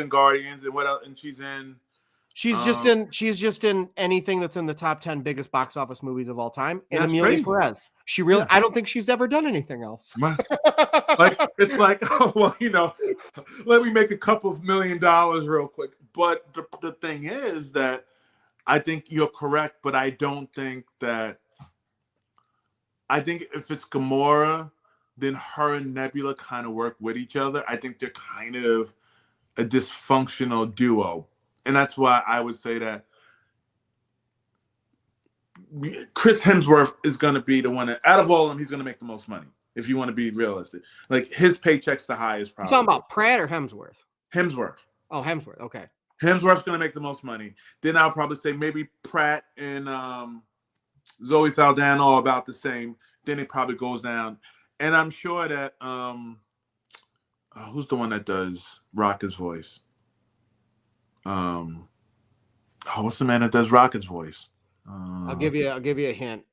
Guardians, and what else? And she's just in anything that's in the top 10 biggest box office movies of all time. And Amelia Perez. She really, I don't think she's ever done anything else. Like it's like, oh well, let me make a couple of $1 million real quick. But the thing is that I think you're correct, but I don't think that. I think if it's Gamora, then her and Nebula kind of work with each other. I think they're kind of a dysfunctional duo. And that's why I would say that Chris Hemsworth is going to be the one that, out of all of them, he's going to make the most money. If you want to be realistic, like his paycheck's the highest. Probably. You're talking about Pratt or Hemsworth? Hemsworth. Oh, Hemsworth. Okay. Hemsworth's going to make the most money. Then I'll probably say maybe Pratt and Zoe Saldana are about the same. Then it probably goes down. And I'm sure that who's the one that does Rocket's voice? What's the man that does Rocket's voice? I'll give you a hint.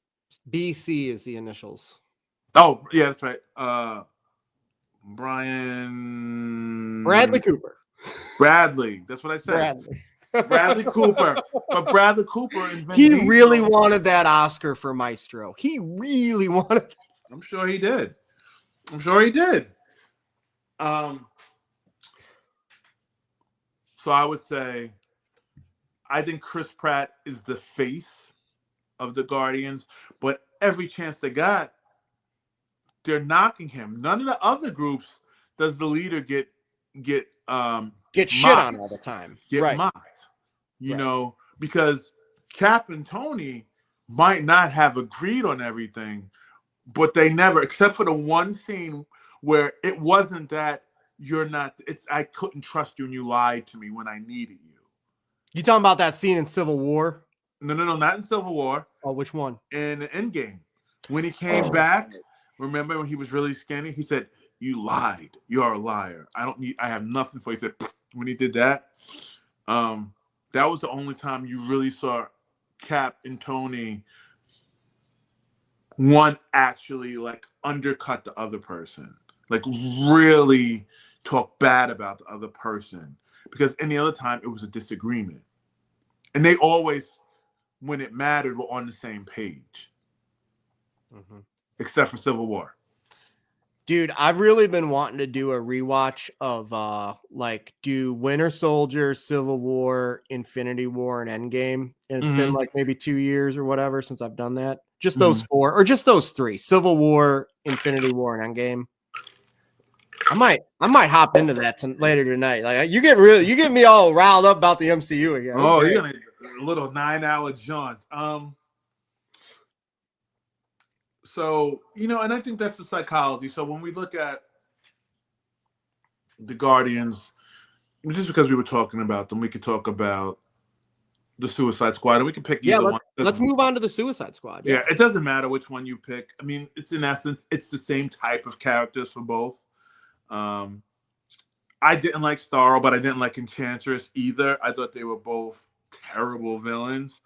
BC is the initials. Oh, yeah, that's right. Bradley Cooper. Bradley. That's what I said. Bradley Cooper. But Bradley Cooper he really wanted that Oscar for Maestro. He really wanted. I'm sure he did. So I would say, I think Chris Pratt is the face of the Guardians, but every chance they got, they're knocking him. None of the other groups does the leader get Get shit on all the mocked. time. Get Right. mocked. You Right. know, because Cap and Tony might not have agreed on everything, but they never, except for the one scene where it wasn't that you're not, it's I couldn't trust you and you lied to me when I needed you. You talking about that scene in Civil War? No, not in Civil War. Oh, which one? In Endgame. When he came back, remember when he was really skinny? He said, "You lied. You are a liar. I have nothing for you." He said, when he did that, that was the only time you really saw Cap and Tony one actually like undercut the other person, like really talk bad about the other person, because any other time it was a disagreement, and they always, when it mattered, were on the same page, except for Civil War. Dude, I've really been wanting to do a rewatch of like do Winter Soldier, Civil War, Infinity War, and Endgame. And it's been like maybe 2 years or whatever since I've done that. Just those four, or just those three: Civil War, Infinity War, and Endgame. I might hop into that later tonight. Like you get me all riled up about the MCU again. Oh, you're gonna a little 9-hour jaunt. So, you know, and I think that's the psychology. So when we look at the Guardians, just because we were talking about them, we could talk about the Suicide Squad, and we can pick either one. Let's move on to the Suicide Squad. Yeah, it doesn't matter which one you pick. I mean, it's in essence, it's the same type of characters for both. I didn't like Starro, but I didn't like Enchantress either. I thought they were both terrible villains.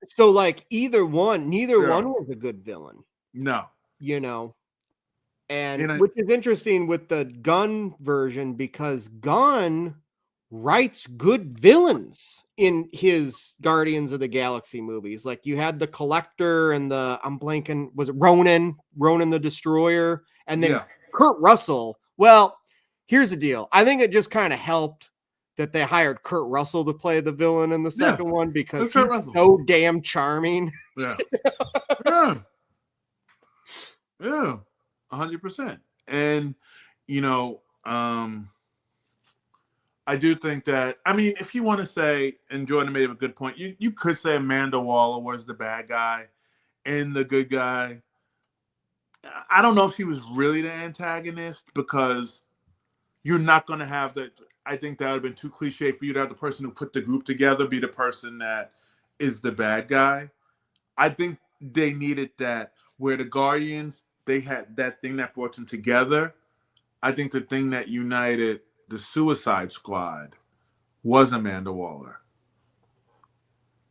So like neither one was a good villain. No. You know. And which is interesting with the Gunn version, because Gunn writes good villains in his Guardians of the Galaxy movies. Like you had the Collector and I'm blanking, was it Ronan the Destroyer, and then Kurt Russell. Well, here's the deal. I think it just kind of helped that they hired Kurt Russell to play the villain in the second one, because he's so damn charming. Yeah. Yeah. 100%. And, you know, I do think that, I mean, if you want to say, and Jordan made a good point, you could say Amanda Waller was the bad guy and the good guy. I don't know if she was really the antagonist, because you're not going to have that. I think that would have been too cliche for you to have the person who put the group together be the person that is the bad guy. I think they needed that, where the Guardians, they had that thing that brought them together. I think the thing that united the Suicide Squad was Amanda Waller.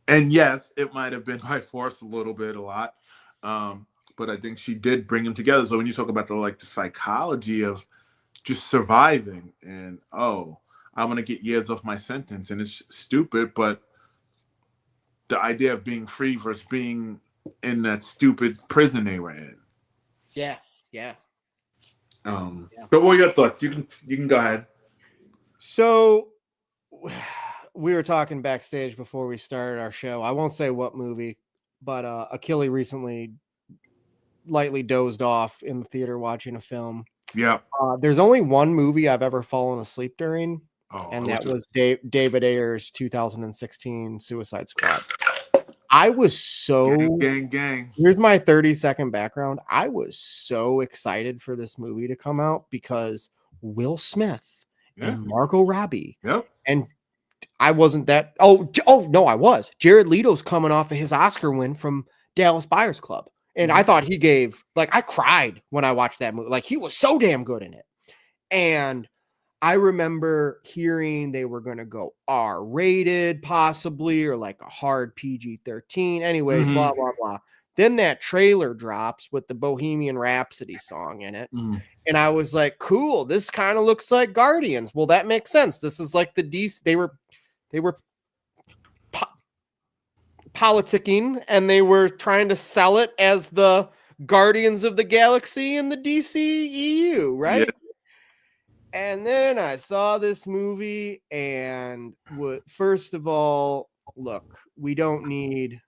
And yes, it might have been by force a lot. But I think she did bring them together. So when you talk about the psychology of just surviving and, I'm going to get years off my sentence, and it's stupid, but the idea of being free versus being in that stupid prison they were in. Yeah. But what are your thoughts? You can go ahead. So we were talking backstage before we started our show. I won't say what movie, but Achille recently lightly dozed off in the theater watching a film. Yeah. There's only one movie I've ever fallen asleep during, and that was David Ayer's 2016 Suicide Squad. I was so gang. Here's my 30-second background. I was so excited for this movie to come out because Will Smith and Margot Robbie. Yep. And I wasn't that. Oh no, I was. Jared Leto's coming off of his Oscar win from Dallas Buyers Club. And I thought he gave, I cried when I watched that movie. Like, he was so damn good in it. And I remember hearing they were going to go R-rated possibly, or like a hard PG-13. Anyways, blah, blah, blah. Then that trailer drops with the Bohemian Rhapsody song in it. And I was like, cool, this kind of looks like Guardians. Well, that makes sense. This is like the DC. They were politicking, and they were trying to sell it as the Guardians of the Galaxy in the DCEU, right? And then I saw this movie, and first of all, look, we don't need,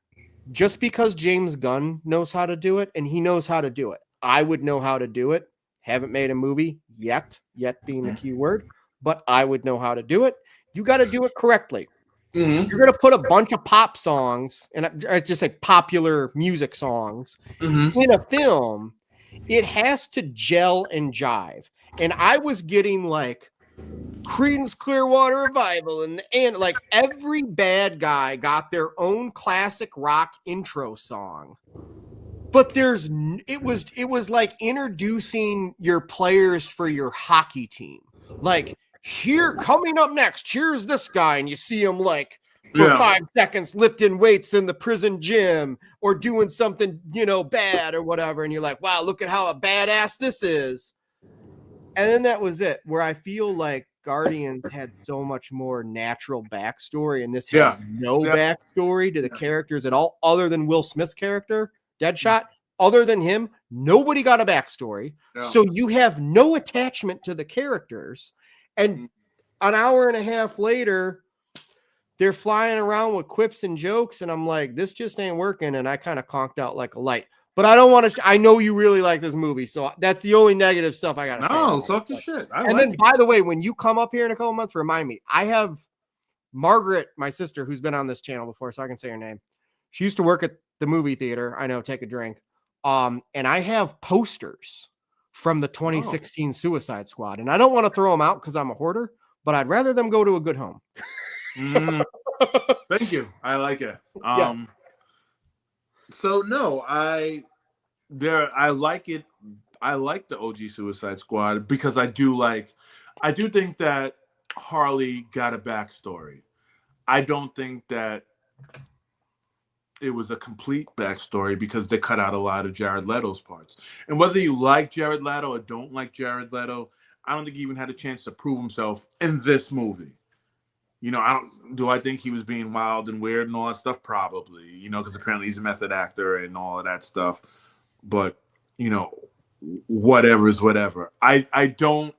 just because James Gunn knows how to do it, and he knows how to do it. I would know how to do it. Haven't made a movie yet being the key word, but I would know how to do it. You got to do it correctly. Mm-hmm. You're going to put a bunch of pop songs, and I just say popular music songs, in a film. It has to gel and jive. And I was getting like Creedence Clearwater Revival and like every bad guy got their own classic rock intro song. But it was like introducing your players for your hockey team. Like, here, coming up next, here's this guy, and you see him like for 5 seconds lifting weights in the prison gym or doing something, bad or whatever, and you're like, wow, look at how a badass this is. And then that was it, where I feel like Guardians had so much more natural backstory, and this had no backstory to the characters at all, other than Will Smith's character, Deadshot. Other than him, nobody got a backstory. So you have no attachment to the characters. And an hour and a half later, they're flying around with quips and jokes, and I'm like, this just ain't working. And I kind of conked out like a light. But I don't want to. I know you really like this movie, so that's the only negative stuff I gotta say. No, talk your shit. And then, by the way, when you come up here in a couple months, remind me. I have Margaret, my sister, who's been on this channel before, so I can say her name. She used to work at the movie theater. I know, take a drink. And I have posters from the 2016 Suicide Squad, and I don't want to throw them out because I'm a hoarder, but I'd rather them go to a good home. Thank you. I like it. So no, I like it. I like the OG Suicide Squad because I do think that Harley got a backstory. I don't think that it was a complete backstory because they cut out a lot of Jared Leto's parts. And whether you like Jared Leto or don't like Jared Leto, I don't think he even had a chance to prove himself in this movie. Do I think he was being wild and weird and all that stuff? Probably, because apparently he's a method actor and all of that stuff. But, whatever is whatever. I don't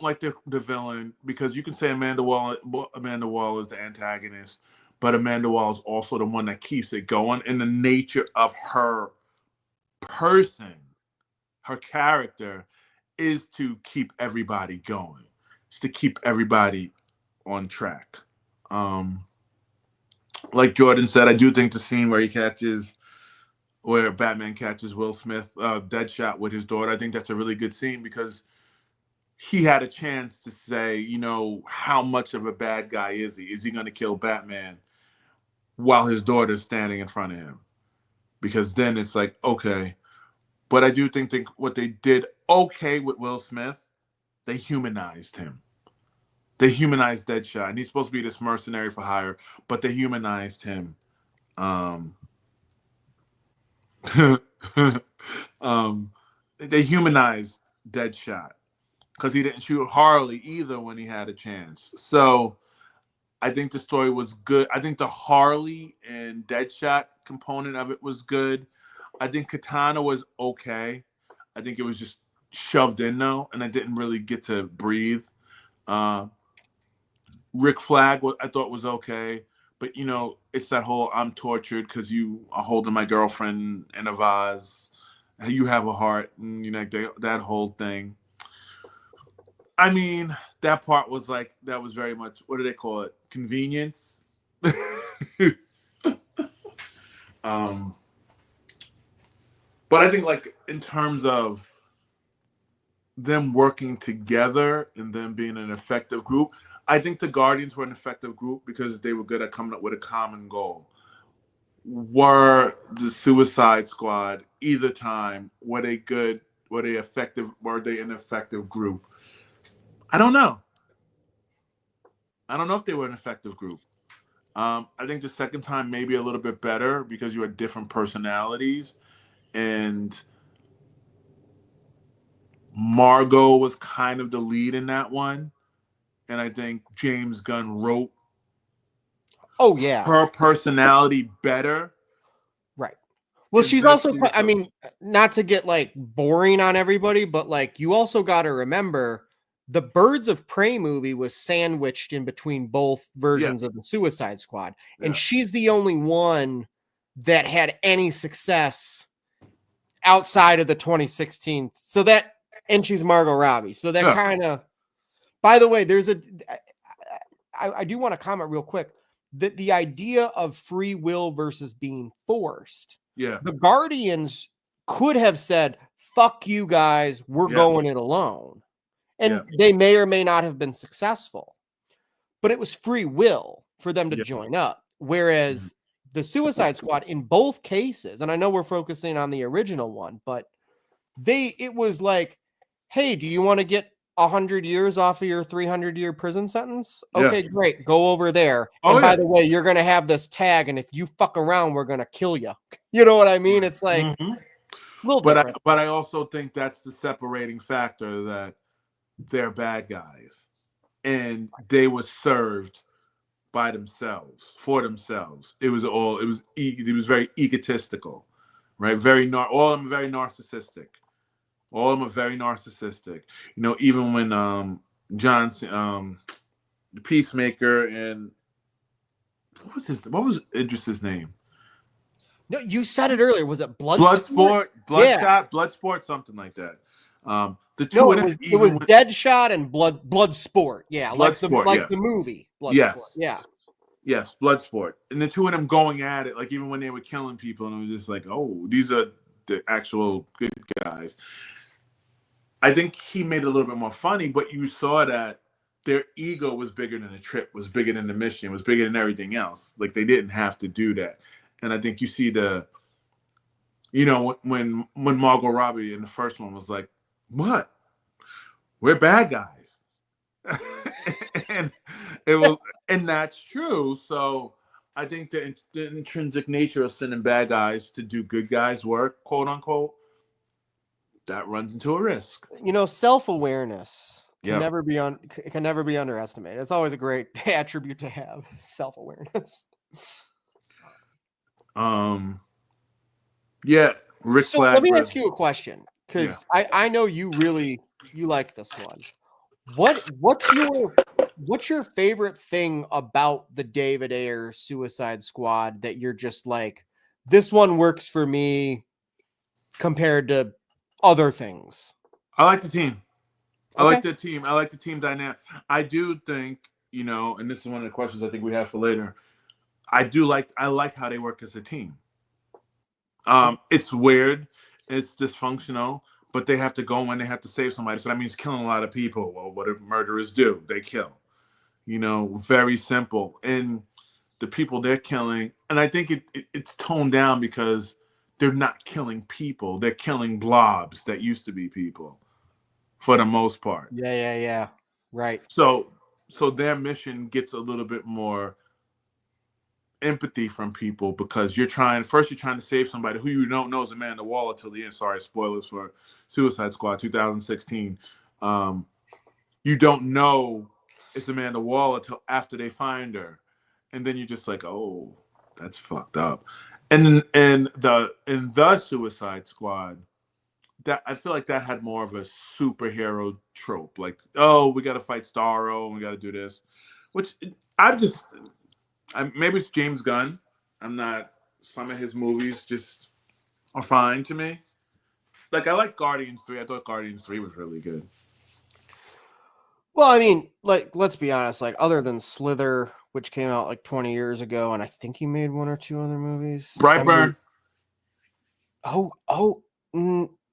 like the villain because you can say Amanda Waller is the antagonist, but Amanda Waller is also the one that keeps it going. And the nature of her person, her character, is to keep everybody going. It's to keep everybody on track. Like Jordan said, I do think the scene where Batman catches Will Smith Deadshot with his daughter, I think that's a really good scene because he had a chance to say, how much of a bad guy is he? Is he going to kill Batman while his daughter's standing in front of him? Because then it's like, okay. But I do think what they did okay with Will Smith, they humanized him. They humanized Deadshot, and he's supposed to be this mercenary for hire, but they humanized him. They humanized Deadshot because he didn't shoot Harley either when he had a chance. So I think the story was good. I think the Harley and Deadshot component of it was good. I think Katana was okay. I think it was just shoved in though, and I didn't really get to breathe. Rick Flag, I thought was okay, but it's that whole I'm tortured because you are holding my girlfriend in a vase. You have a heart, and that whole thing. I mean, that part was that was very much, what do they call it? Convenience. But I think in terms of them working together and them being an effective group, I think the Guardians were an effective group because they were good at coming up with a common goal. Were the Suicide Squad either time, were they good? Were they effective? Were they an effective group? I don't know. I don't know if they were an effective group. I think the second time maybe a little bit better because you had different personalities, and Margot was kind of the lead in that one. And I think James Gunn wrote her personality better. Right. Well, she's also, Investing I yourself. mean, not to get like boring on everybody, but like you also got to remember the Birds of Prey movie was sandwiched in between both Yeah, versions of the Suicide Squad. And yeah, she's the only one that had any success outside of the 2016. So that, and she's Margot Robbie. So that yeah, kind of, by the way, there's a, I do want to comment real quick that the idea of free will versus being forced, yeah, the Guardians could have said, fuck you guys, we're yeah, going it alone. yeah, And they may or may not have been successful, but it was free will for them to yeah. join up. Mhm. Whereas the Suicide Squad, in both cases, and I know we're focusing on the original one, but it was like, hey, do you want to get 100 years off of your 300-year prison sentence? Yeah. Okay, great. Go over there. Oh And by yeah. the way, you're going to have this tag. And if you fuck around, we're going to kill you. You know what I mean? It's like Mhm. a little But different. I also think that's the separating factor, that they're bad guys and they were served by themselves, for themselves. It was very egotistical, right? All of them are very narcissistic. All of them are very narcissistic. You know, even when Johnson, the Peacemaker, and what was Idris's name? No, you said it earlier. Was it Bloodsport, Yeah. Bloodsport, something like that. The two No, of them, it was even with Deadshot and Blood Sport. Yeah, Bloodsport, yeah, the movie Bloodsport. yes, Yeah. yes, Bloodsport, and the two of them going at it, like even when they were killing people, and it was just like, oh, these are the actual good guys. I think he made it a little bit more funny, but you saw that their ego was bigger than the trip, was bigger than the mission, was bigger than everything else. Like they didn't have to do that, and I think you see when Margot Robbie in the first one was like, "What? We're bad guys," and it was, and that's true. So I think the intrinsic nature of sending bad guys to do good guys' work, quote unquote, that runs into a risk. Self-awareness Yeah. can never be underestimated. It's always a great attribute to have, self-awareness. Yeah. Rick So let Flag. me ask you a question, Yeah. because I know you like this one. What's your favorite thing about the David Ayer Suicide Squad that you're just like, this one works for me compared to other things? I like the team. I Okay. like the team. I like the team dynamic. I do think, and this is one of the questions I think we have for later. I like how they work as a team. It's weird, it's dysfunctional, but they have to go in, they have to save somebody. So that means killing a lot of people. Well, what do murderers do? They kill. Very simple. And the people they're killing, and I think it's toned down because they're not killing people. They're killing blobs that used to be people for the most part. Yeah. Right. So their mission gets a little bit more empathy from people because you're trying to save somebody who you don't know is Amanda Waller till the end. Sorry, spoilers for Suicide Squad 2016. You don't know it's Amanda Waller till after they find her, and then you're just like, oh, that's fucked up. And in the Suicide Squad, that I feel like that had more of a superhero trope, like, oh, we got to fight Starro and we got to do this, which maybe it's James Gunn. Some of his movies just are fine to me. Like, I like Guardians 3. I thought Guardians 3 was really good. Well, I mean, like, let's be honest, like, other than Slither, which came out like 20 years ago, and I think he made one or two other movies. Brightburn.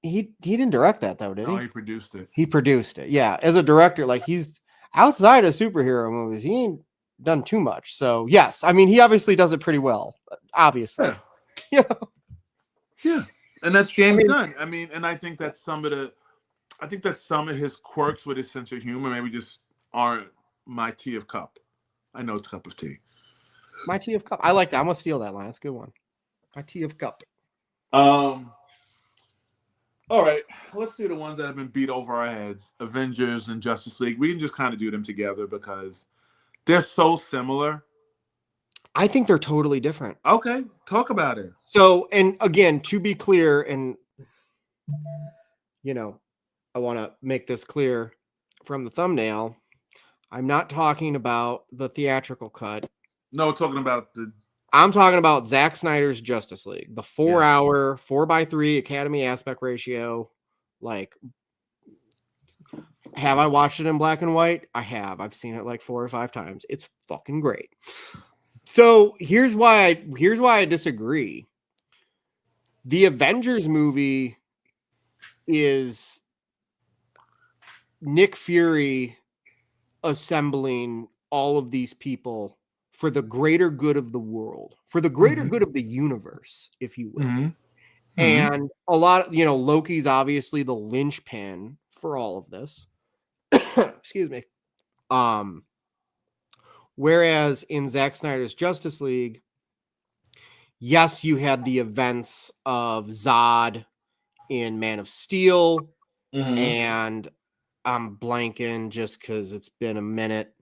He didn't direct that though, did he? No, he produced it. He produced it. Yeah, as a director, like, he's outside of superhero movies, he ain't done too much. So yes, I mean, he obviously does it pretty well. Obviously, yeah. Yeah, and that's James Gunn. I mean, and I think that's some of his quirks with his sense of humor maybe just aren't my tea of cup. I know it's cup of tea. My tea of cup. I like that. I'm gonna steal that line. That's a good one. My tea of cup. All right, let's do the ones that have been beat over our heads. Avengers and Justice League. We can just kind of do them together because they're so similar. I think they're totally different. Okay, talk about it. So, and again, to be clear, and I want to make this clear from the thumbnail. I'm not talking about the theatrical cut. No, talking about the. I'm talking about Zack Snyder's Justice League, the 4-hour 4:3 Academy aspect ratio. Like, have I watched it in black and white? I have. I've seen it like 4 or 5 times. It's fucking great. So here's why I disagree. The Avengers movie is Nick Fury assembling all of these people for the greater good of the world, for the greater good of the universe, if you will. Mm-hmm. And a lot, Loki's obviously the linchpin for all of this. Excuse me. Whereas in Zack Snyder's Justice League, yes, you had the events of Zod in Man of Steel, and I'm blanking just because it's been a minute.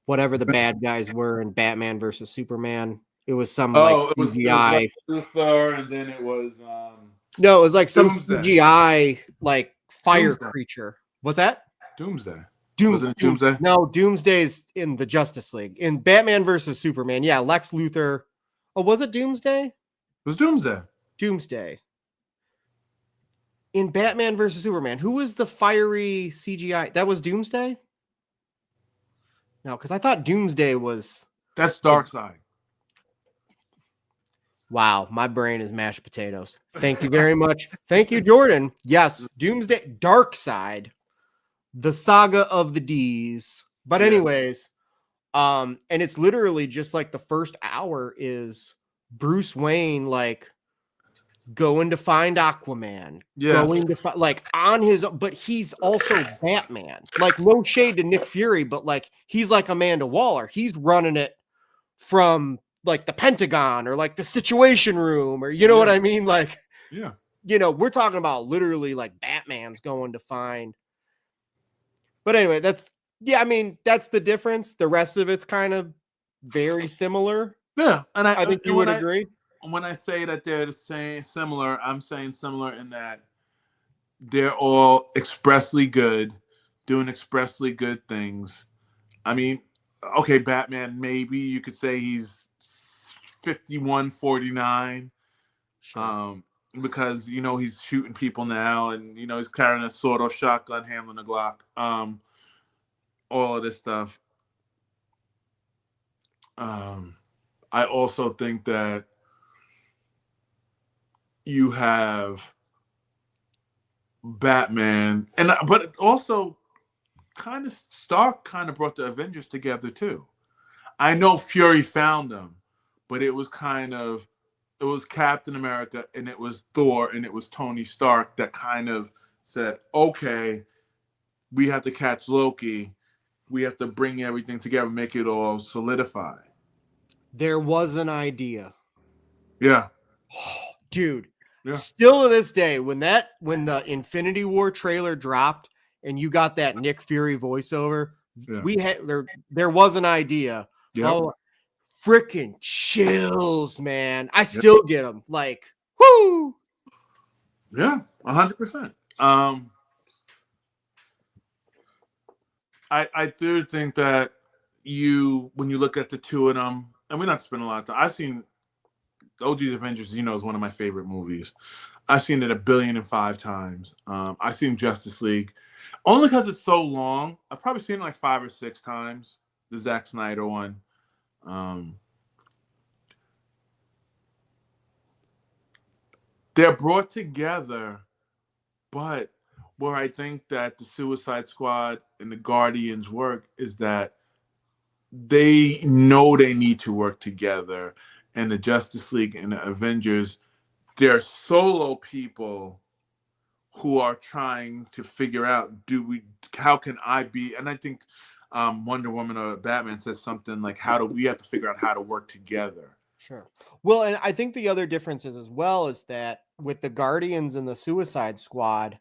Whatever the bad guys were in Batman versus Superman, it was some CGI. It was like Luthor, and then it was no, it was like some Doomsday. CGI like fire Doomsday. creature. What's that? Doomsday. Doomsday? No, Doomsday's in the Justice League. In Batman versus Superman, yeah, Lex Luthor. Oh, was it Doomsday? It was Doomsday. Doomsday. In Batman versus Superman, who was the fiery CGI? That was Doomsday? No, because I thought Doomsday was... That's Darkseid. Wow, my brain is mashed potatoes. Thank you very much. Thank you, Jordan. Yes, Doomsday, Darkseid, the saga of the D's. But anyways, and it's literally just like the first hour is Bruce Wayne like going to find Aquaman, going to find like on his, but he's also Batman. Like, no shade to Nick Fury, but like he's like Amanda Waller. He's running it from like the Pentagon or like the Situation Room, or you know what I mean? Like, we're talking about literally like Batman's going to find. But anyway, that's the difference. The rest of it's kind of very similar. Yeah, and I think you would agree. When I say that they're the same, similar, I'm saying similar in that they're all expressly good, doing expressly good things. I mean, okay, Batman, maybe you could say he's 51-49, because he's shooting people now, and he's carrying a sword or shotgun, handling a Glock, all of this stuff. I also think that you have Batman, but also kind of Stark kind of brought the Avengers together too. I know Fury found them, but it was Captain America, and it was Thor, and it was Tony Stark that kind of said, okay, we have to catch Loki. We have to bring everything together, make it all solidify. There was an idea. Yeah. Dude. Yeah. Still to this day, when the Infinity War trailer dropped and you got that Nick Fury voiceover, we had there was an idea. Yep. Oh, freaking chills, man! I still get them. Like, whoo! Yeah, 100%. I do think that when you look at the two of them, and we're not spending a lot of time. I've seen OG's Avengers, is one of my favorite movies. I've seen it 1,000,000,005 times. I've seen Justice League only because it's so long. I've probably seen it like 5 or 6 times. The Zack Snyder one. They're brought together, but where I think that the Suicide Squad and the Guardians work is that they know they need to work together. And the Justice League and the Avengers, they're solo people who are trying to figure out, how can I be? And I think Wonder Woman or Batman says something like, we have to figure out how to work together. Sure. Well, and I think the other difference is as well is that with the Guardians and the Suicide Squad,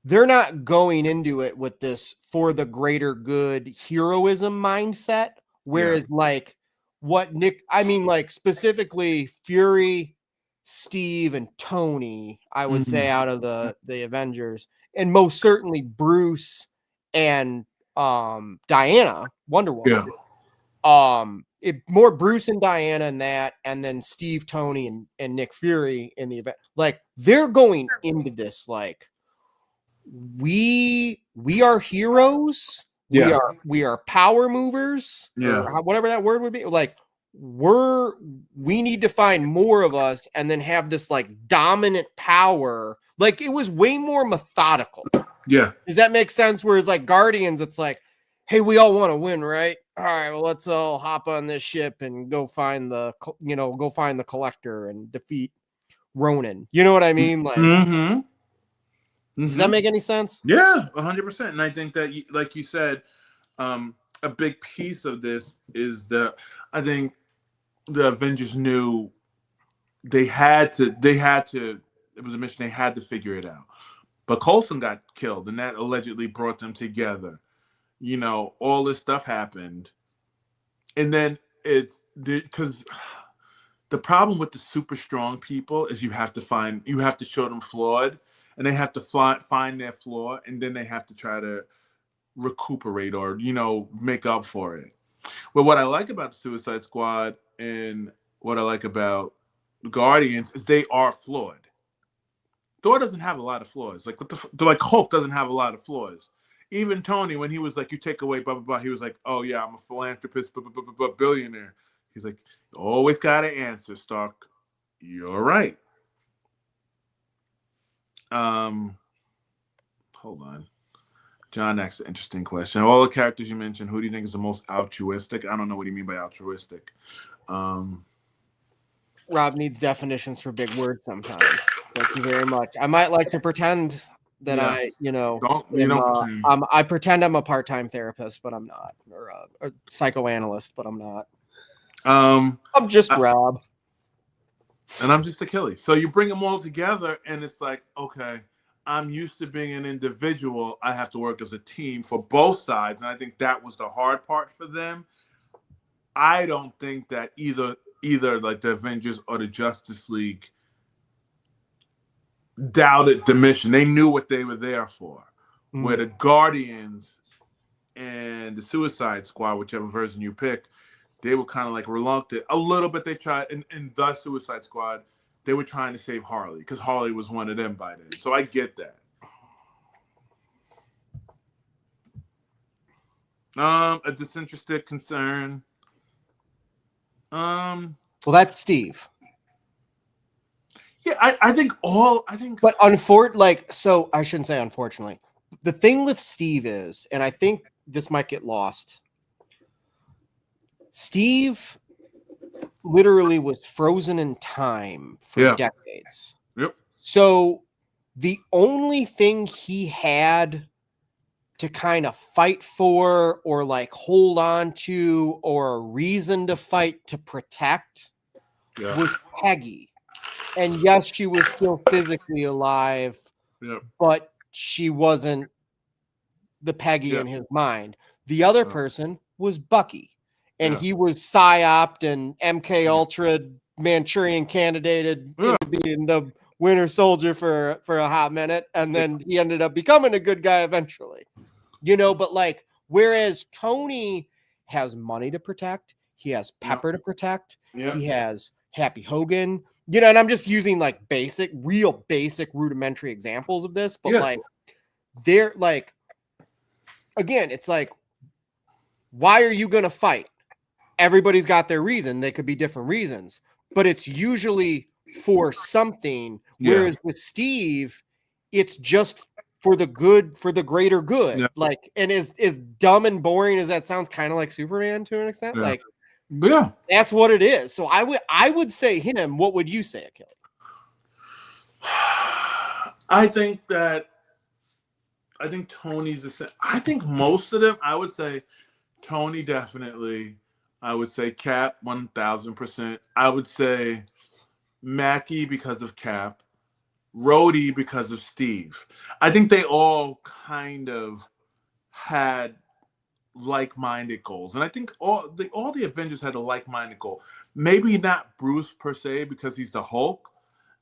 they're not going into it with this for the greater good heroism mindset. Whereas like what like specifically Fury, Steve, and Tony, I would say out of the Avengers, and most certainly Bruce and Diana, Wonder Woman. More Bruce and Diana in that, and then Steve, Tony, and Nick Fury in the event. Like they're going into this like we are heroes. We are power movers. Or whatever that word would be. Like we need to find more of us and then have this like dominant power. Like it was way more methodical. Yeah. Does that make sense? Whereas like Guardians, it's like, hey, we all want to win, right? All right, well, let's all hop on this ship and go find the Collector and defeat Ronan. You know what I mean? Like, does that make any sense? Yeah, 100%. And I think that, like you said, a big piece of this is I think the Avengers knew they had to, it was a mission, they had to figure it out. But Coulson got killed, and that allegedly brought them together. You know, all this stuff happened. And then it's because the problem with the super strong people is you have to show them flawed, and they have to find their flaw, and then they have to try to recuperate or, you know, make up for it. But what I like about the Suicide Squad and what I like about the Guardians is they are flawed. Thor doesn't have a lot of flaws. Like Hulk doesn't have a lot of flaws. Even Tony, when he was like, you take away blah blah blah, he was like, oh yeah, I'm a philanthropist, billionaire. He's like, you always got to answer, Stark. You're right. Hold on. John asks an interesting question. Of all the characters you mentioned, who do you think is the most altruistic? I don't know what you mean by altruistic. Rob needs definitions for big words sometimes. Thank you very much. I might like to pretend that I pretend I'm a part-time therapist, but I'm not, or a psychoanalyst, but I'm not. I'm just Rob. And I'm just Achilles. So you bring them all together, and it's like, okay, I'm used to being an individual. I have to work as a team for both sides, and I think that was the hard part for them. I don't think that either like the Avengers or the Justice League doubted the mission. They knew what they were there for. Where the Guardians and the Suicide Squad, whichever version you pick, they were kind of like reluctant. A little bit they tried, in the Suicide Squad, they were trying to save Harley because Harley was one of them by then. So I get that. A disinterested concern. Well, that's Steve. Yeah, I think. But so I shouldn't say unfortunately. The thing with Steve is, and I think this might get lost, Steve literally was frozen in time for decades. Yep. So the only thing he had to kind of fight for or like hold on to or a reason to fight to protect was Peggy. And yes, she was still physically alive, but she wasn't the Peggy in his mind. The other person was Bucky, and he was psyoped and MK Ultra Manchurian candidated into being the Winter Soldier for a hot minute, and then he ended up becoming a good guy eventually. You know, but like, whereas Tony has money to protect, he has Pepper to protect, he has Happy Hogan, you know, and I'm just using like real basic rudimentary examples of this, but like, they're like, again, it's like, why are you going to fight? Everybody's got their reason. They could be different reasons, but it's usually for something. Whereas with Steve, it's just for the greater good. Like, and as dumb and boring as that sounds, kind of like Superman to an extent, like, that's what it is. So I would say him. What would you say, Achilles? I think Tony's the same. I think most of them, I would say Tony definitely. I would say Cap 1,000%. I would say Mackie because of Cap. Rhodey because of Steve. I think they all kind of had like-minded goals, and I think all the Avengers had a like-minded goal. Maybe not Bruce per se because he's the Hulk,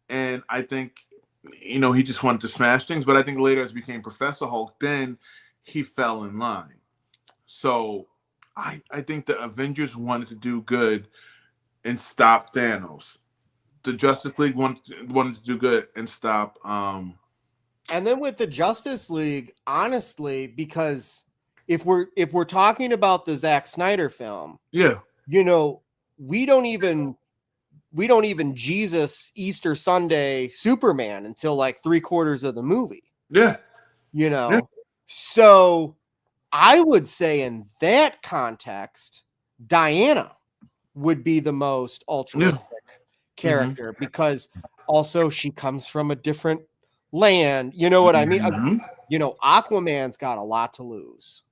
and I think he just wanted to smash things. But I think later, as he became Professor Hulk, then he fell in line. So I think the Avengers wanted to do good and stop Thanos. The Justice League wanted to do good and stop. And then with the Justice League, honestly, because if we're talking about the Zack Snyder film, yeah, we don't even Jesus Easter Sunday Superman until like 3/4 of the movie. Yeah. So I would say in that context, Diana would be the most altruistic character because also she comes from a different land. You know what I mean? Aquaman's got a lot to lose.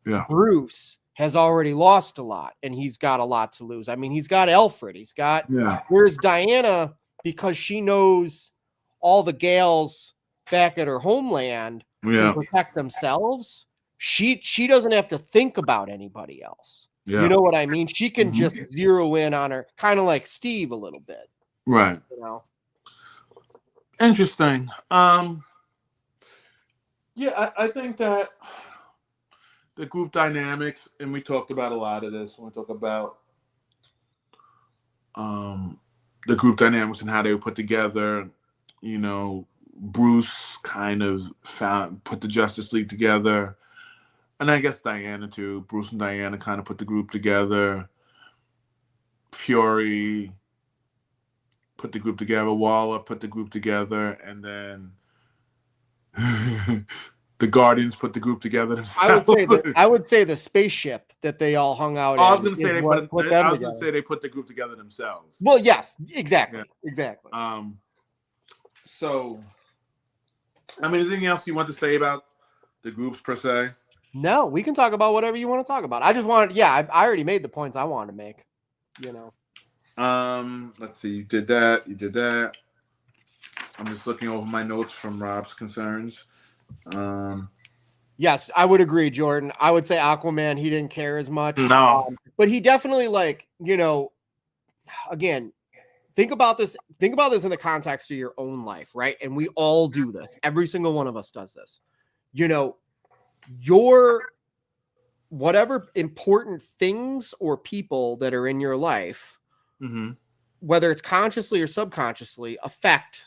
Yeah. Bruce has already lost a lot and he's got a lot to lose. I mean, he's got Alfred. He's got whereas Diana, because she knows all the gals back at her homeland can protect themselves, she doesn't have to think about anybody else. Yeah. You know what I mean? She can just zero in on her, kind of like Steve a little bit. Right. Interesting. I think that the group dynamics, and we talked about a lot of this when we talk about the group dynamics and how they were put together. Bruce kind of put the Justice League together. And I guess Diana too. Bruce and Diana kind of put the group together. Fury put the group together. Waller put the group together. And then the Guardians put the group together themselves. I would say the spaceship that they all hung out in. I was going to say they put the group together themselves. Well, yes, exactly. Yeah. Exactly. So, I mean, is there anything else you want to say about the groups per se? No, we can talk about whatever you want to talk about. I just wanted, I already made the points I wanted to make. Let's see. You did that. I'm just looking over my notes from Rob's concerns. Yes, I would agree, Jordan. I would say Aquaman, he didn't care as much. No. But he definitely again, think about this in the context of your own life, right? And we all do this. Every single one of us does this. Your whatever important things or people that are in your life, whether it's consciously or subconsciously, affect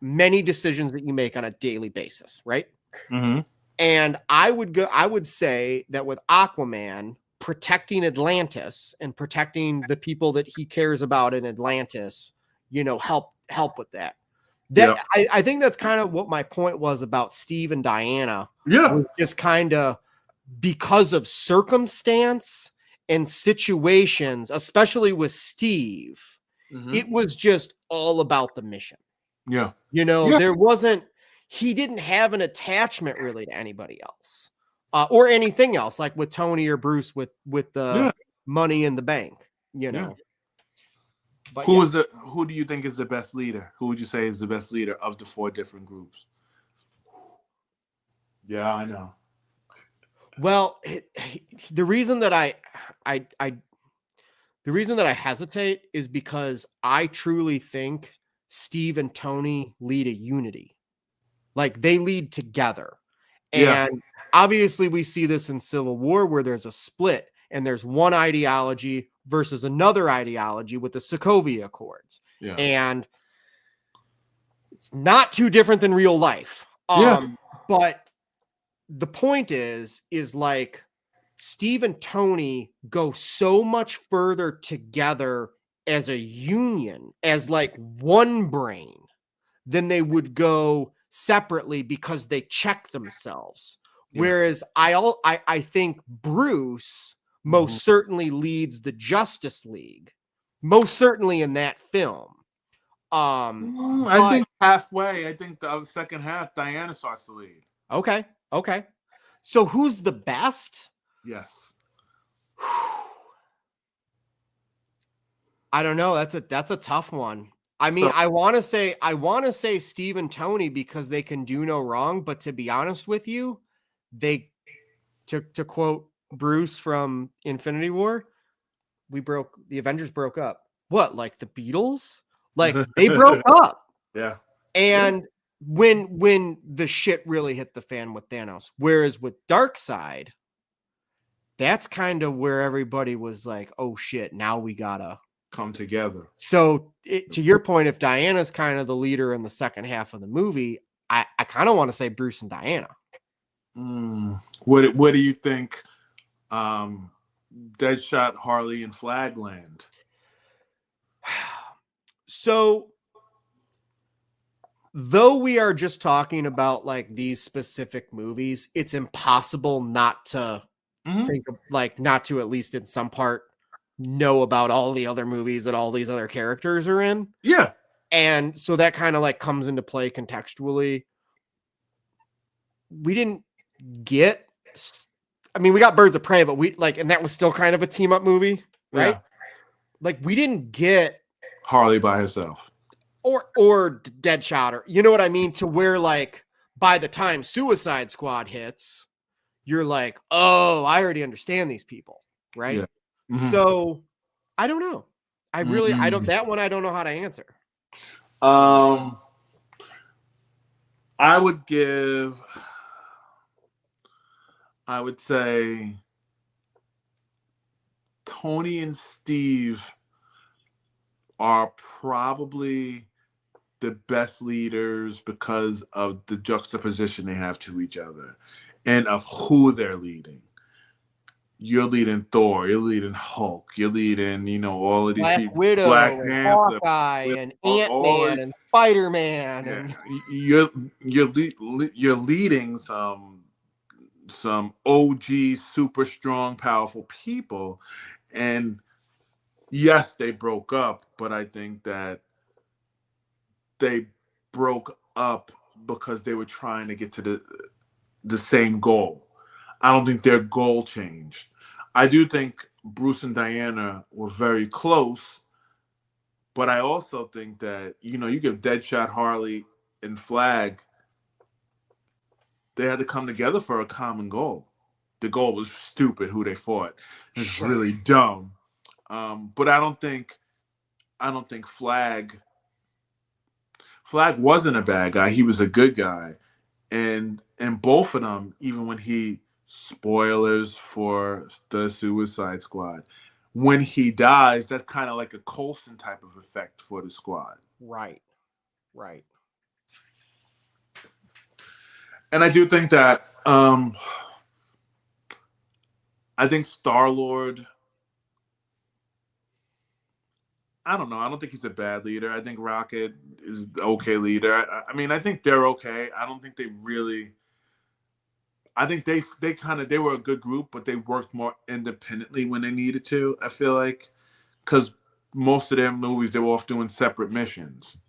many decisions that you make on a daily basis, right? And I would say that with Aquaman protecting Atlantis and protecting the people that he cares about in Atlantis, help with that. I think that's kind of what my point was about Steve and Diana. Yeah. Just kind of because of circumstance and situations, especially with Steve, it was just all about the mission. Yeah. He didn't have an attachment really to anybody else or anything else, like with Tony or Bruce with the money in the bank, But who do you think is the best leader? Who would you say is the best leader of the 4 different groups? Yeah, I know. Well, the reason that I hesitate is because I truly think Steve and Tony lead a unity. Like they lead together. And obviously we see this in Civil War where there's a split and there's one ideology versus another ideology with the Sokovia Accords. Yeah. And it's not too different than real life. But the point is like Steve and Tony go so much further together as a union, as like one brain, than they would go separately because they check themselves. Yeah. Whereas I think Bruce most certainly leads the Justice League, most certainly in that film. I think halfway. I think the second half, Diana starts to lead. Okay. So who's the best? Yes. I don't know. That's a tough one. I mean, So- I want to say Steve and Tony because they can do no wrong, but to be honest with you, they to quote Bruce from Infinity War, the Avengers broke up. What, like the Beatles? Like they broke up. Yeah. And when the shit really hit the fan with Thanos, whereas with Darkseid, that's kind of where everybody was like, oh shit, now we gotta Come together. So to your point, if Diana's kind of the leader in the second half of the movie, I kind of want to say Bruce and Diana. What do you think? Deadshot, Harley, and Flagland. So though we are just talking about like these specific movies, it's impossible not to think of, like, not to at least in some part know about all the other movies that all these other characters are in. Yeah. And so that kind of like comes into play contextually. We didn't get, I mean, we got Birds of Prey, but we like, and that was still kind of a team up movie, right? Yeah. Like we didn't get Harley by herself. or Deadshot, or you know what I mean? To where like by the time Suicide Squad hits, you're like, oh, I already understand these people, right? Yeah. Mhm. So I don't know. I don't, that one I don't know how to answer. I would say Tony and Steve are probably the best leaders because of the juxtaposition they have to each other and of who they're leading. You're leading Thor, you're leading Hulk, you're leading, all of these Black people. Widow, Black and Panther, Hawkeye, and all Ant-Man, and Spider-Man, yeah. and You're leading some OG super strong, powerful people, and yes, they broke up, but I think that they broke up because they were trying to get to the same goal. I don't think their goal changed. I do think Bruce and Diana were very close, but I also think that, you give Deadshot, Harley, and Flag, they had to come together for a common goal. The goal was stupid, who they fought. It's really dumb. But I don't think Flag wasn't a bad guy. He was a good guy. And both of them, even when spoilers for the Suicide Squad, when he dies, that's kind of like a Coulson type of effect for the squad. right. And I do think that I think Star-Lord, I don't know. I don't think he's a bad leader. I think Rocket is an okay leader. I mean, I think they're okay. I don't think they really. I think they were a good group, but they worked more independently when they needed to. I feel like, because most of their movies they were off doing separate missions.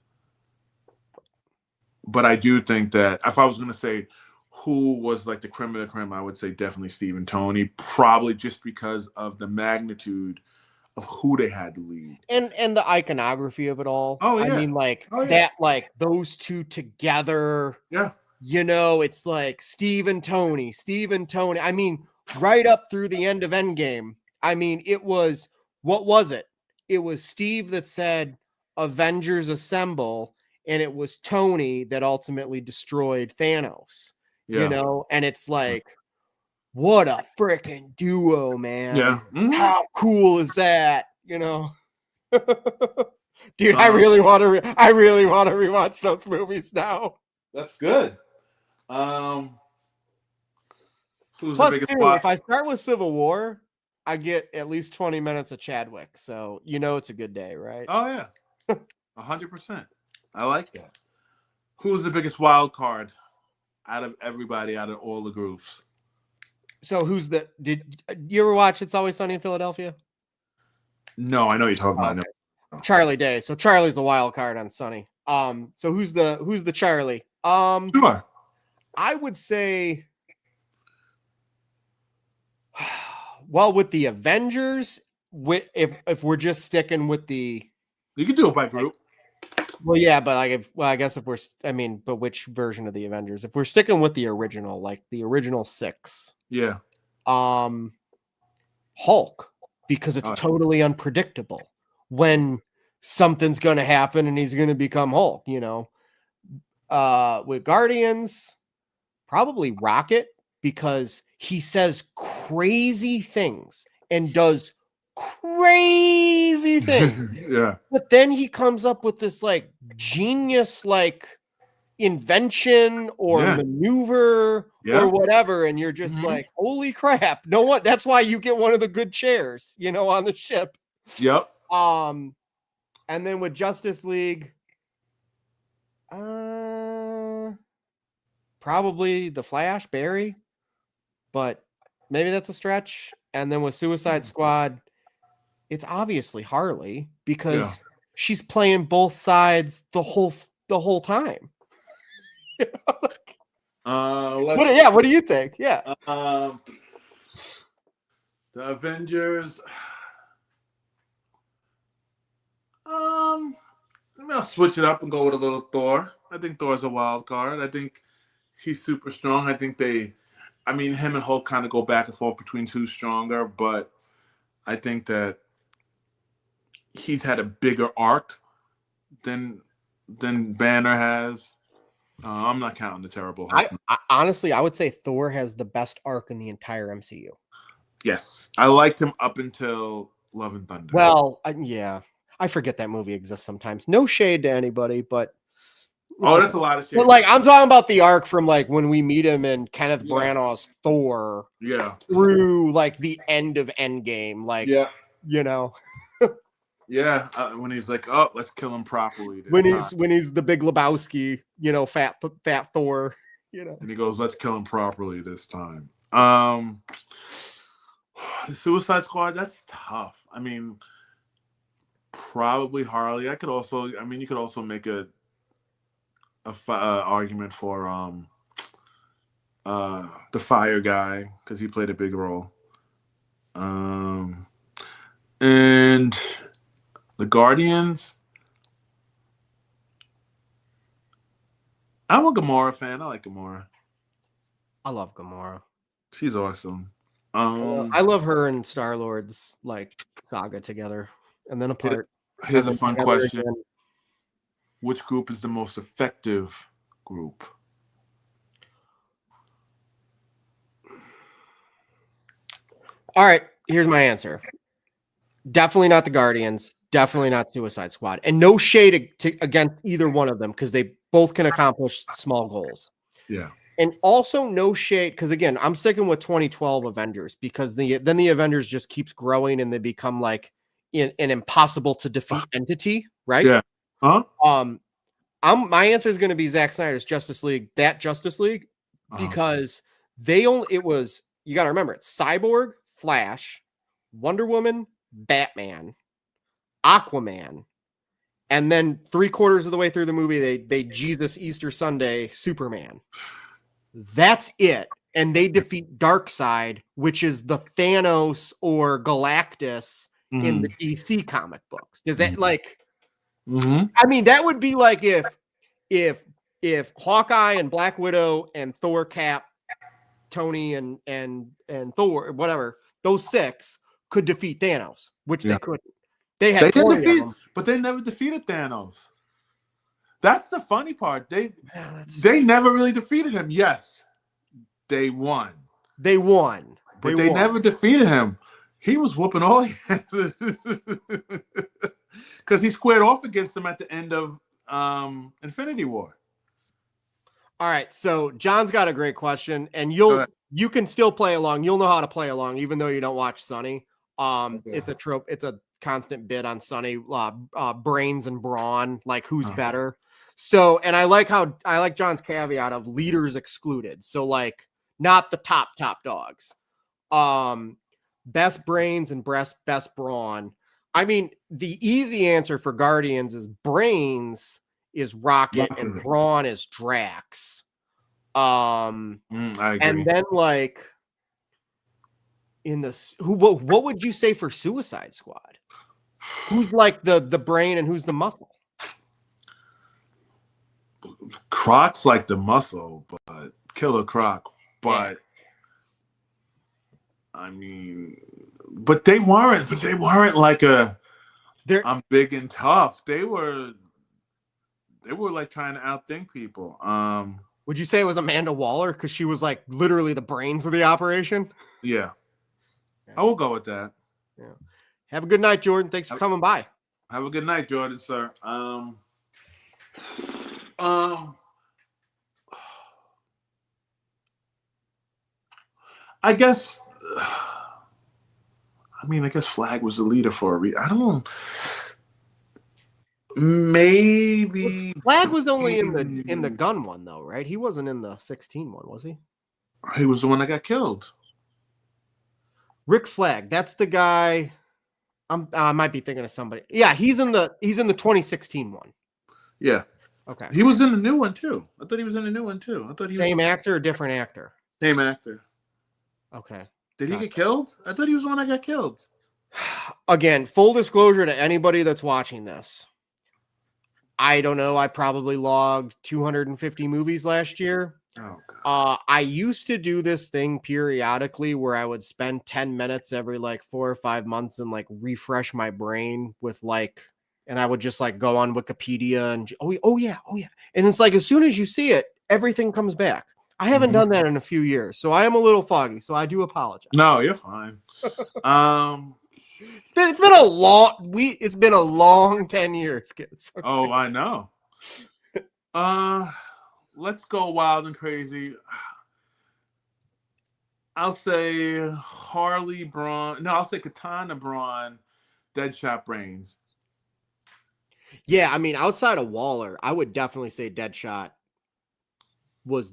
But I do think that if I was going to say who was like the creme of the creme, I would say definitely Steve and Tony, probably just because of the magnitude of who they had to lead And the iconography of it all. Oh, yeah. I mean, like Oh, yeah. that, like those two together. Yeah. It's like Steve and Tony. I mean, right up through the end of Endgame. I mean, what was it? It was Steve that said Avengers Assemble, and it was Tony that ultimately destroyed Thanos. Yeah. And it's like, what a freaking duo, man. Yeah. Mhm. How cool is that? Dude, I really want to rewatch those movies now. That's good. Who's Plus, the biggest too, if I start with Civil War, I get at least 20 minutes of Chadwick. So, it's a good day, right? Oh, yeah. 100%. I like that. Who's the biggest wild card out of everybody, out of all the groups? So did you ever watch It's Always Sunny in Philadelphia? No, I know you're talking about. Okay. Charlie Day. So Charlie's the wild card on Sunny. So who's the Charlie? Sure. I would say, well, with the Avengers, if we're just sticking with the, You can do it by group. Well, yeah, but like, I guess if we're, but which version of the Avengers? If we're sticking with the original, like the original 6, Yeah. Hulk, because it's Oh, totally unpredictable when something's going to happen and he's going to become Hulk. With Guardians, probably Rocket, because he says crazy things and does crazy things. yeah. But then he comes up with this like genius, like invention or Yeah. maneuver Yeah. or whatever. And you're just like, holy crap. No what? That's why you get one of the good chairs, on the ship. Yep. And then with Justice League, probably the Flash, Barry, but maybe that's a stretch. And then with Suicide Squad, it's obviously Harley because she's playing both sides the whole time. What do you think? Yeah. The Avengers. Maybe I'll switch it up and go with a little Thor. I think Thor's a wild card. I think he's super strong. I think him and Hulk kind of go back and forth between who's stronger, but I think that he's had a bigger arc than Banner has. I'm not counting the terrible Hulk. Honestly, I would say Thor has the best arc in the entire MCU. Yes, I liked him up until Love and Thunder. Well, yeah, I forget that movie exists sometimes. No shade to anybody, but that's a lot of shade. But like, I'm talking about the arc from like when we meet him in Kenneth Branagh's Thor, through like the end of Endgame, like when he's like, oh, let's kill him properly. When he's the Big Lebowski, fat Thor, and he goes, let's kill him properly this time. The Suicide Squad, that's tough. Probably Harley. You could also make a argument for the Fire guy because he played a big role. And the Guardians. I'm a Gamora fan. I like Gamora. I love Gamora. She's awesome. I love her and Star-Lord's like saga together and then apart. Here's a fun question. Again. Which group is the most effective group? All right, here's my answer. Definitely not the Guardians. Definitely not Suicide Squad. And no shade against either one of them because they both can accomplish small goals. Yeah. And also no shade because, again, I'm sticking with 2012 Avengers because then the Avengers just keeps growing and they become like an impossible to defeat entity, right? Yeah. Huh? My answer is going to be Zack Snyder's Justice League, because you got to remember it's Cyborg, Flash, Wonder Woman, Batman, Aquaman, and then 3/4 of the way through the movie, they Jesus Easter Sunday Superman. That's it. And they defeat Darkseid, which is the Thanos or Galactus in the DC comic books. Does that that would be like if Hawkeye and Black Widow and Thor, Cap, Tony and Thor, whatever, those 6 could defeat Thanos, which they couldn't. They but they never defeated Thanos. That's the funny part. They never really defeated him. Yes, they won. But they never defeated him. He was whooping all he had because he squared off against them at the end of Infinity War. All right, so John's got a great question, and you can still play along. You'll know how to play along, even though you don't watch Sunny. It's a trope. It's a constant bit on Sunny. Brains and brawn, like who's better. So, and I like John's caveat of leaders excluded. So, like not the top dogs. Best brains and best brawn. The easy answer for Guardians is brains is Rocket and brawn is Drax. I agree. And then like what would you say for Suicide Squad? Who's like the brain and who's the muscle? Croc's like the muscle, but Killer Croc. But I mean, but they weren't. But they weren't like I'm big and tough. They were like trying to outthink people. Would you say it was Amanda Waller because she was like literally the brains of the operation? Yeah, I will go with that. Yeah. Have a good night, Jordan. Thanks for coming by. Have a good night, Jordan, sir. I guess. I guess Flag was the leader for a reason. I don't know. Maybe Flag was only in the gun one though, right? He wasn't in the 16 one, was he? He was the one that got killed. Rick Flag, that's the guy. I might be thinking of somebody. Yeah, he's in the 2016 one. Yeah. Okay. He was in the new one too. I thought he was in the new one too. I thought he same actor or different actor? Same actor. Okay. Did he get killed? I thought he was the one that got killed. Again, full disclosure to anybody that's watching this. I don't know. I probably logged 250 movies last year. Oh, God. I used to do this thing periodically where I would spend 10 minutes every like 4 or 5 months and like refresh my brain with like, and I would just like go on Wikipedia and oh yeah. And it's like, as soon as you see it, everything comes back. I haven't done that in a few years, so I am a little foggy, so I do apologize. No, you're fine. It's been a long 10 years, kids. Okay. Oh, I know. Let's go wild and crazy. I'll say Harley Braun. No, I'll say Katana Braun, Deadshot Brains. Yeah, outside of Waller, I would definitely say Deadshot was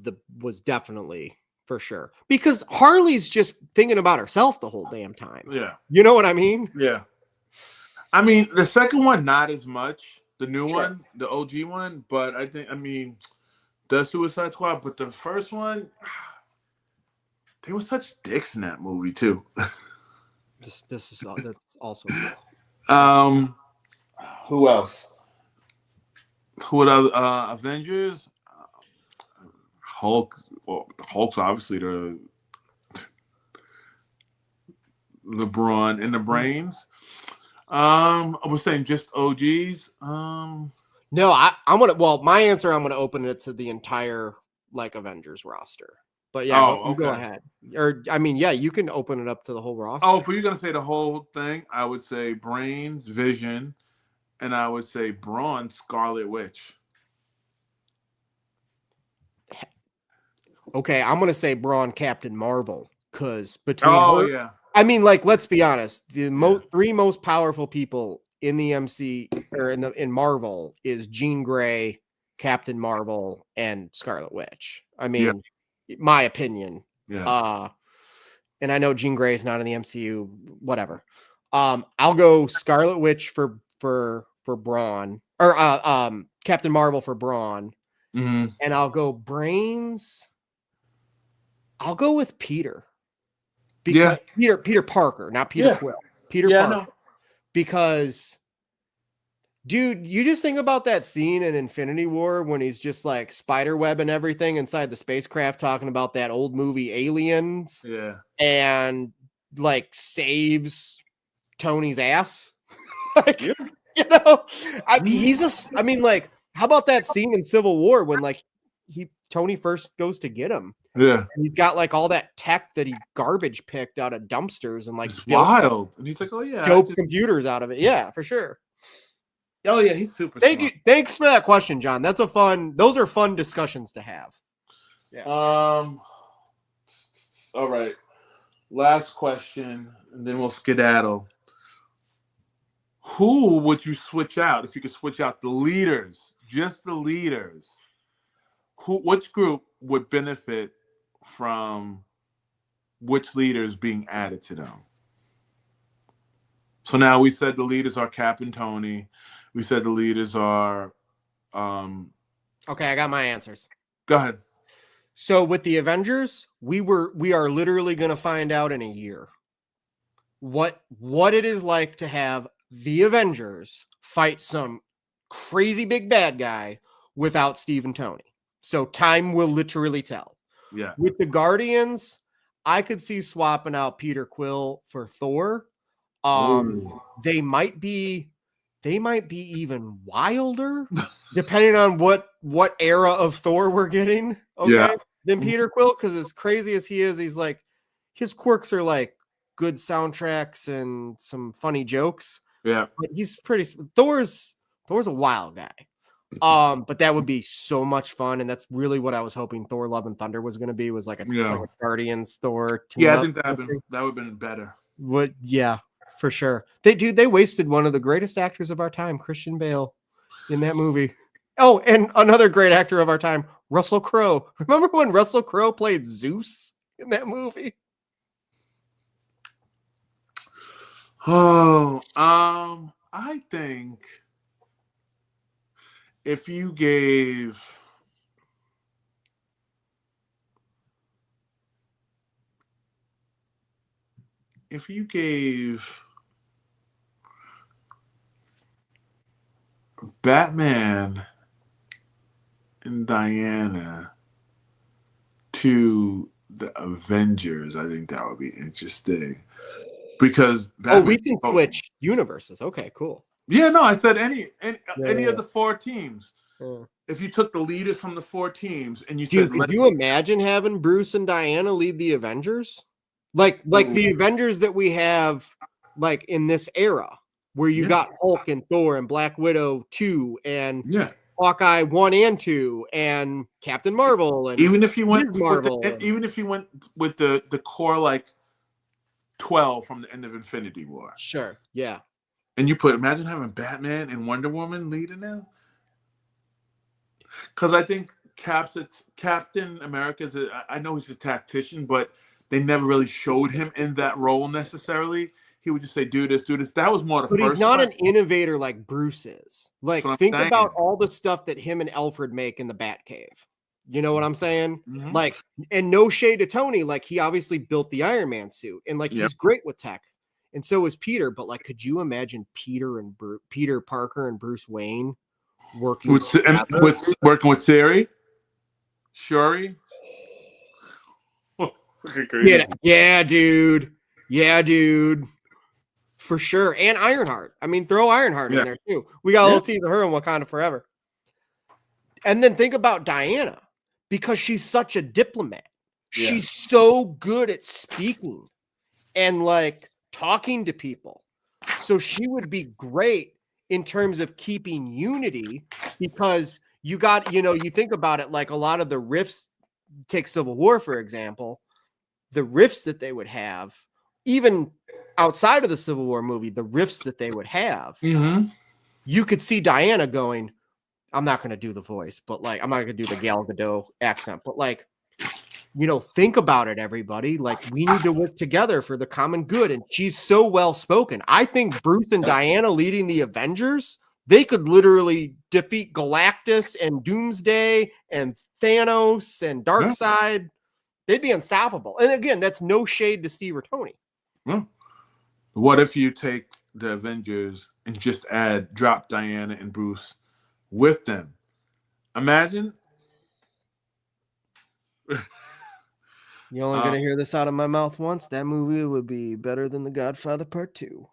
definitely for sure, because Harley's just thinking about herself the whole damn time. Yeah, you know what I mean. Yeah, the second one not as much, the new one, the OG one, but I think the Suicide Squad, but the first one, they were such dicks in that movie too. That's also who else? Who would Avengers? Hulk. Well, Hulk's obviously the Braun and the brains. I was saying just OGs. No, my answer, I'm gonna open it to the entire like Avengers roster. But yeah, go ahead. Or you can open it up to the whole roster. Oh, if you're gonna say the whole thing, I would say Brains, Vision, and I would say Braun, Scarlet Witch. Okay, I'm gonna say Braun, Captain Marvel, because between let's be honest, the three most powerful people in the MC or in Marvel is Jean Grey, Captain Marvel, and Scarlet Witch. My opinion. Yeah. And I know Jean Grey is not in the MCU. Whatever. I'll go Scarlet Witch for Braun, or Captain Marvel for Braun, and I'll go Brains. I'll go with Peter. Peter Parker, not Peter Quill. Peter Parker. No. Because, dude, you just think about that scene in Infinity War when he's just like spiderweb and everything inside the spacecraft, talking about that old movie Aliens. Yeah. And like saves Tony's ass. How about that scene in Civil War when like Tony first goes to get him? Yeah, and he's got like all that tech that he garbage picked out of dumpsters and like wild. And he's like, "Oh yeah, dope computers out of it." Yeah, for sure. Oh yeah, he's super. Thanks for that question, John. Those are fun discussions to have. Yeah. All right. Last question, and then we'll skedaddle. Who would you switch out if you could switch out the leaders, just the leaders? Which group would benefit from which leaders being added to them? So now we said the leaders are Cap and Tony. We said the leaders are okay, I got my answers. Go ahead. So with the Avengers, we are literally going to find out in a year what it is like to have the Avengers fight some crazy big bad guy without Steve and Tony. So time will literally tell. Yeah. With the Guardians, I could see swapping out Peter Quill for Thor. Ooh. They might be even wilder, depending on what era of Thor we're getting. Okay, Yeah. than Peter Quill, because as crazy as he is, he's like his quirks are like good soundtracks and some funny jokes. Yeah. But he's pretty. Thor's a wild guy. But that would be so much fun, and that's really what I was hoping Thor: Love and Thunder was going to be, was like a Guardians Thor. Yeah, I think that would have been better. Yeah, for sure. They wasted one of the greatest actors of our time, Christian Bale, in that movie. Oh, and another great actor of our time, Russell Crowe. Remember when Russell Crowe played Zeus in that movie? Oh, I think if you gave Batman and Diana to the Avengers, I think that would be interesting. Because Batman, we can switch universes. Okay, cool. Yeah, no, I said any of the 4 teams. Yeah. If you took the leaders from the 4 teams and you Dude, said, could you imagine having Bruce and Diana lead the Avengers? Like the Avengers that we have like in this era, where you got Hulk and Thor and Black Widow 2 and Hawkeye 1 and 2 and Captain Marvel, and even if you went with the core like 12 from the end of Infinity War. Sure, yeah. And imagine having Batman and Wonder Woman leading them. Because I think Captain America I know he's a tactician, but they never really showed him in that role necessarily. He would just say, do this. That was more the first. But he's not an innovator like Bruce is. Like, think about all the stuff that him and Alfred make in the Batcave. You know what I'm saying? Mm-hmm. Like, and no shade to Tony. Like, he obviously built the Iron Man suit, and like he's great with tech, and so is Peter. But like, could you imagine Peter Parker and Bruce Wayne working with Siri? Shuri? Yeah, dude. For sure. And Ironheart. I mean, throw Ironheart in there too. We got a little tease of her in Wakanda Forever. And then think about Diana, because she's such a diplomat. Yeah. She's so good at speaking and like talking to people. So she would be great in terms of keeping unity, because you think about it, like a lot of the riffs, take Civil War, for example, the riffs that they would have, even outside of the Civil War movie, the riffs that they would have, you could see Diana going, I'm not going to do the voice, but like, I'm not going to do the Gal Gadot accent, but like, think about it, everybody. Like, we need to work together for the common good. And she's so well spoken. I think Bruce and Diana leading the Avengers, they could literally defeat Galactus and Doomsday and Thanos and Darkseid. They'd be unstoppable. And again, that's no shade to Steve or Tony. What if you take the Avengers and just drop Diana and Bruce with them? Imagine. You're only going to hear this out of my mouth once. That movie would be better than The Godfather Part 2.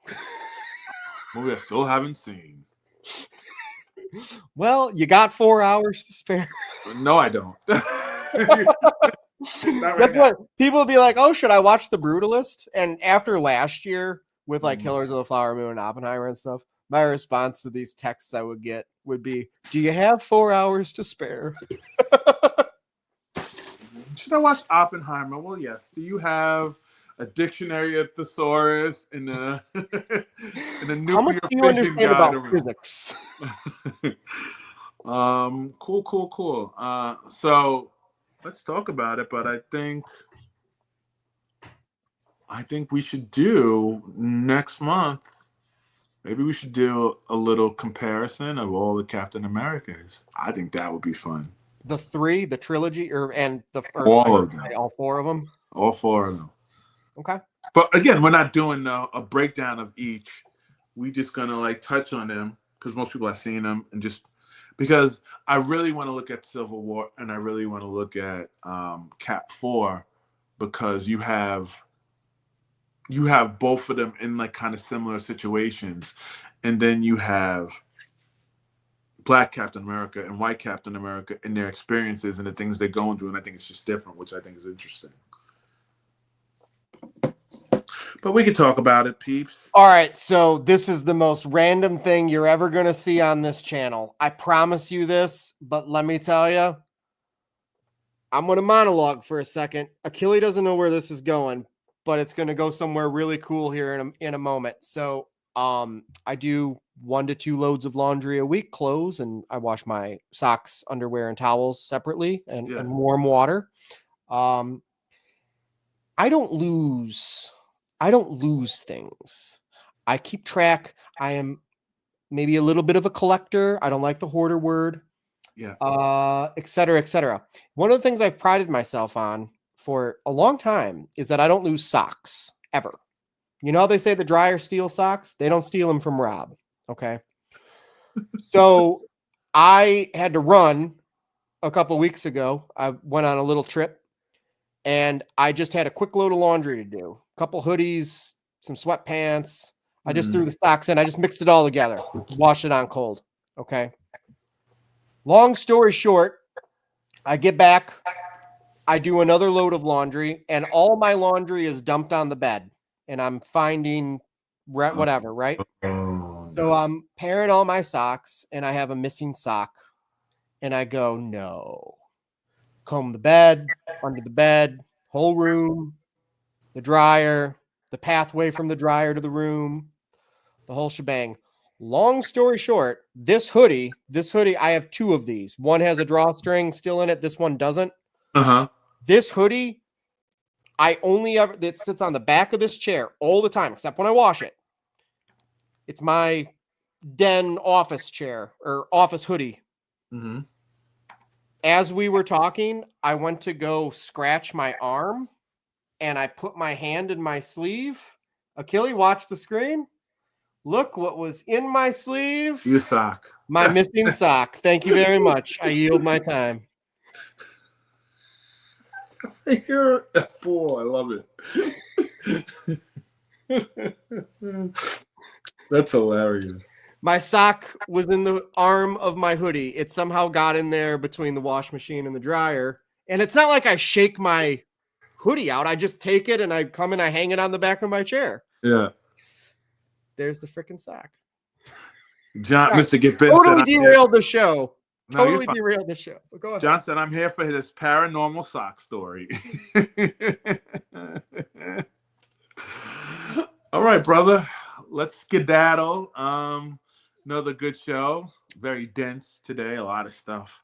Movie I still haven't seen. Well, you got 4 hours to spare. No, I don't. That's what people would be like, oh, should I watch The Brutalist? And after last year with like Killers of the Flower Moon and Oppenheimer and stuff, my response to these texts I would get would be, do you have 4 hours to spare? Should I watch Oppenheimer? Well, yes. Do you have a dictionary of thesaurus and a nuclear How much do you understand about physics? Cool. So let's talk about it. But I think we should do next month. Maybe we should do a little comparison of all the Captain Americas. I think that would be fun. The trilogy, all of them. All 4 of them? All 4 of them. Okay. But again, we're not doing a breakdown of each. We just going to like touch on them because most people have seen them and just because I really want to look at Civil War and I really want to look at Cap 4 because you have both of them in like kind of similar situations, and then you have Black Captain America and White Captain America and their experiences and the things they're going through, and I think it's just different, which I think is interesting. But we can talk about it, peeps. All right, so this is the most random thing you're ever going to see on this channel. I promise you this, but let me tell you, I'm going to monologue for a second. Achille doesn't know where this is going, but it's going to go somewhere really cool here in a moment. So I do 1 to 2 loads of laundry a week, clothes, and I wash my socks, underwear, and towels separately and warm water. I don't lose things. I keep track. I am maybe a little bit of a collector. I don't like the hoarder word. Yeah. Et cetera, et cetera. One of the things I've prided myself on for a long time is that I don't lose socks ever. You know how they say the dryer steals socks? They don't steal them from Rob. Okay. So I had to run a couple weeks ago. I went on a little trip and I just had a quick load of laundry to do. A couple hoodies, some sweatpants. I just threw the socks in. I just mixed it all together. Washed it on cold. Okay. Long story short, I get back. I do another load of laundry and all my laundry is dumped on the bed and I'm finding whatever, right? So I'm pairing all my socks and I have a missing sock and I go, no. Comb the bed, under the bed, whole room, the dryer, the pathway from the dryer to the room, the whole shebang. Long story short, this hoodie, I have 2 of these. One has a drawstring still in it. This one doesn't. This hoodie, it sits on the back of this chair all the time, except when I wash it. It's my den office chair or office hoodie. As we were talking, I went to go scratch my arm and I put my hand in my sleeve. Achille, watch the screen. Look what was in my sleeve. Your sock. My missing sock. Thank you very much. I yield my time. You're a fool. I love it. That's hilarious. My sock was in the arm of my hoodie. It somehow got in there between the wash machine and the dryer. And it's not like I shake my hoodie out. I just take it and I come and I hang it on the back of my chair. Yeah. There's the freaking sock. John, Mr. Get Ben totally derailed the show. No, totally derailed the show. But go ahead. John said, I'm here for this paranormal sock story. All right, brother. Let's skedaddle. Another good show. Very dense today. A lot of stuff.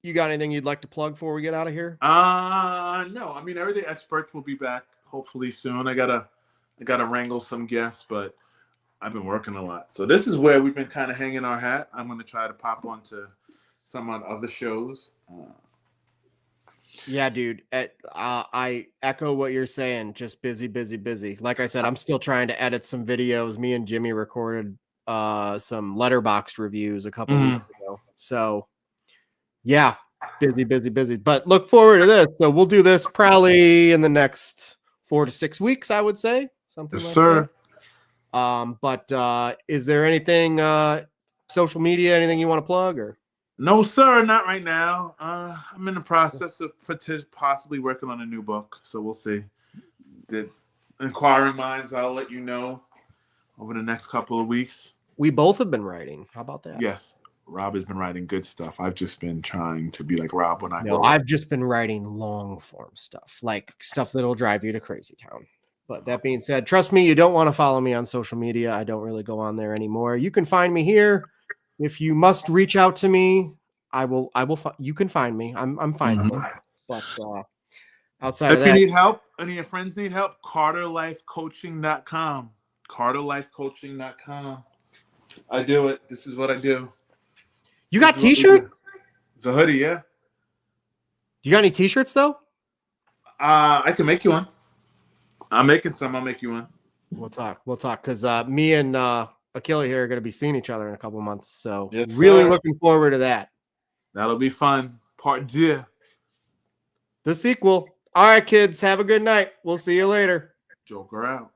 You got anything you'd like to plug before we get out of here? No. I mean, Everyday Experts will be back hopefully soon. I gotta wrangle some guests, but I've been working a lot. So this is where we've been kind of hanging our hat. I'm going to try to pop onto some other shows. Yeah, dude. I echo what you're saying. Just busy, busy, busy. Like I said, I'm still trying to edit some videos. Me and Jimmy recorded some Letterboxd reviews a couple weeks ago. So yeah, busy, busy, busy. But look forward to this. So we'll do this probably in the next 4 to 6 weeks, I would say. Something yes, like sir. That. But is there anything social media, anything you want to plug or? No, sir, not right now. I'm in the process of possibly working on a new book, so we'll see. The inquiring minds, I'll let you know over the next couple of weeks. We both have been writing. How about that? Yes, Rob has been writing good stuff. I've just been trying to be like Rob when I go. I've just been writing long form stuff, like stuff that'll drive you to crazy town. But that being said, trust me, you don't want to follow me on social media. I don't really go on there anymore. You can find me here. If you must reach out to me, I will. You can find me. I'm fine. But outside of that, if you need help, any of your friends need help, CarterLifeCoaching.com. CarterLifeCoaching.com. I do it. This is what I do. You got t-shirts? It's a hoodie, yeah. You got any t-shirts though? I can make you one. I'm making some. I'll make you one. We'll talk. Because me and Achille here are going to be seeing each other in a couple months. So Yes, really sir. looking forward to that. That'll be fun. Part 2. The sequel. All right, kids, have a good night. We'll see you later. Joker out.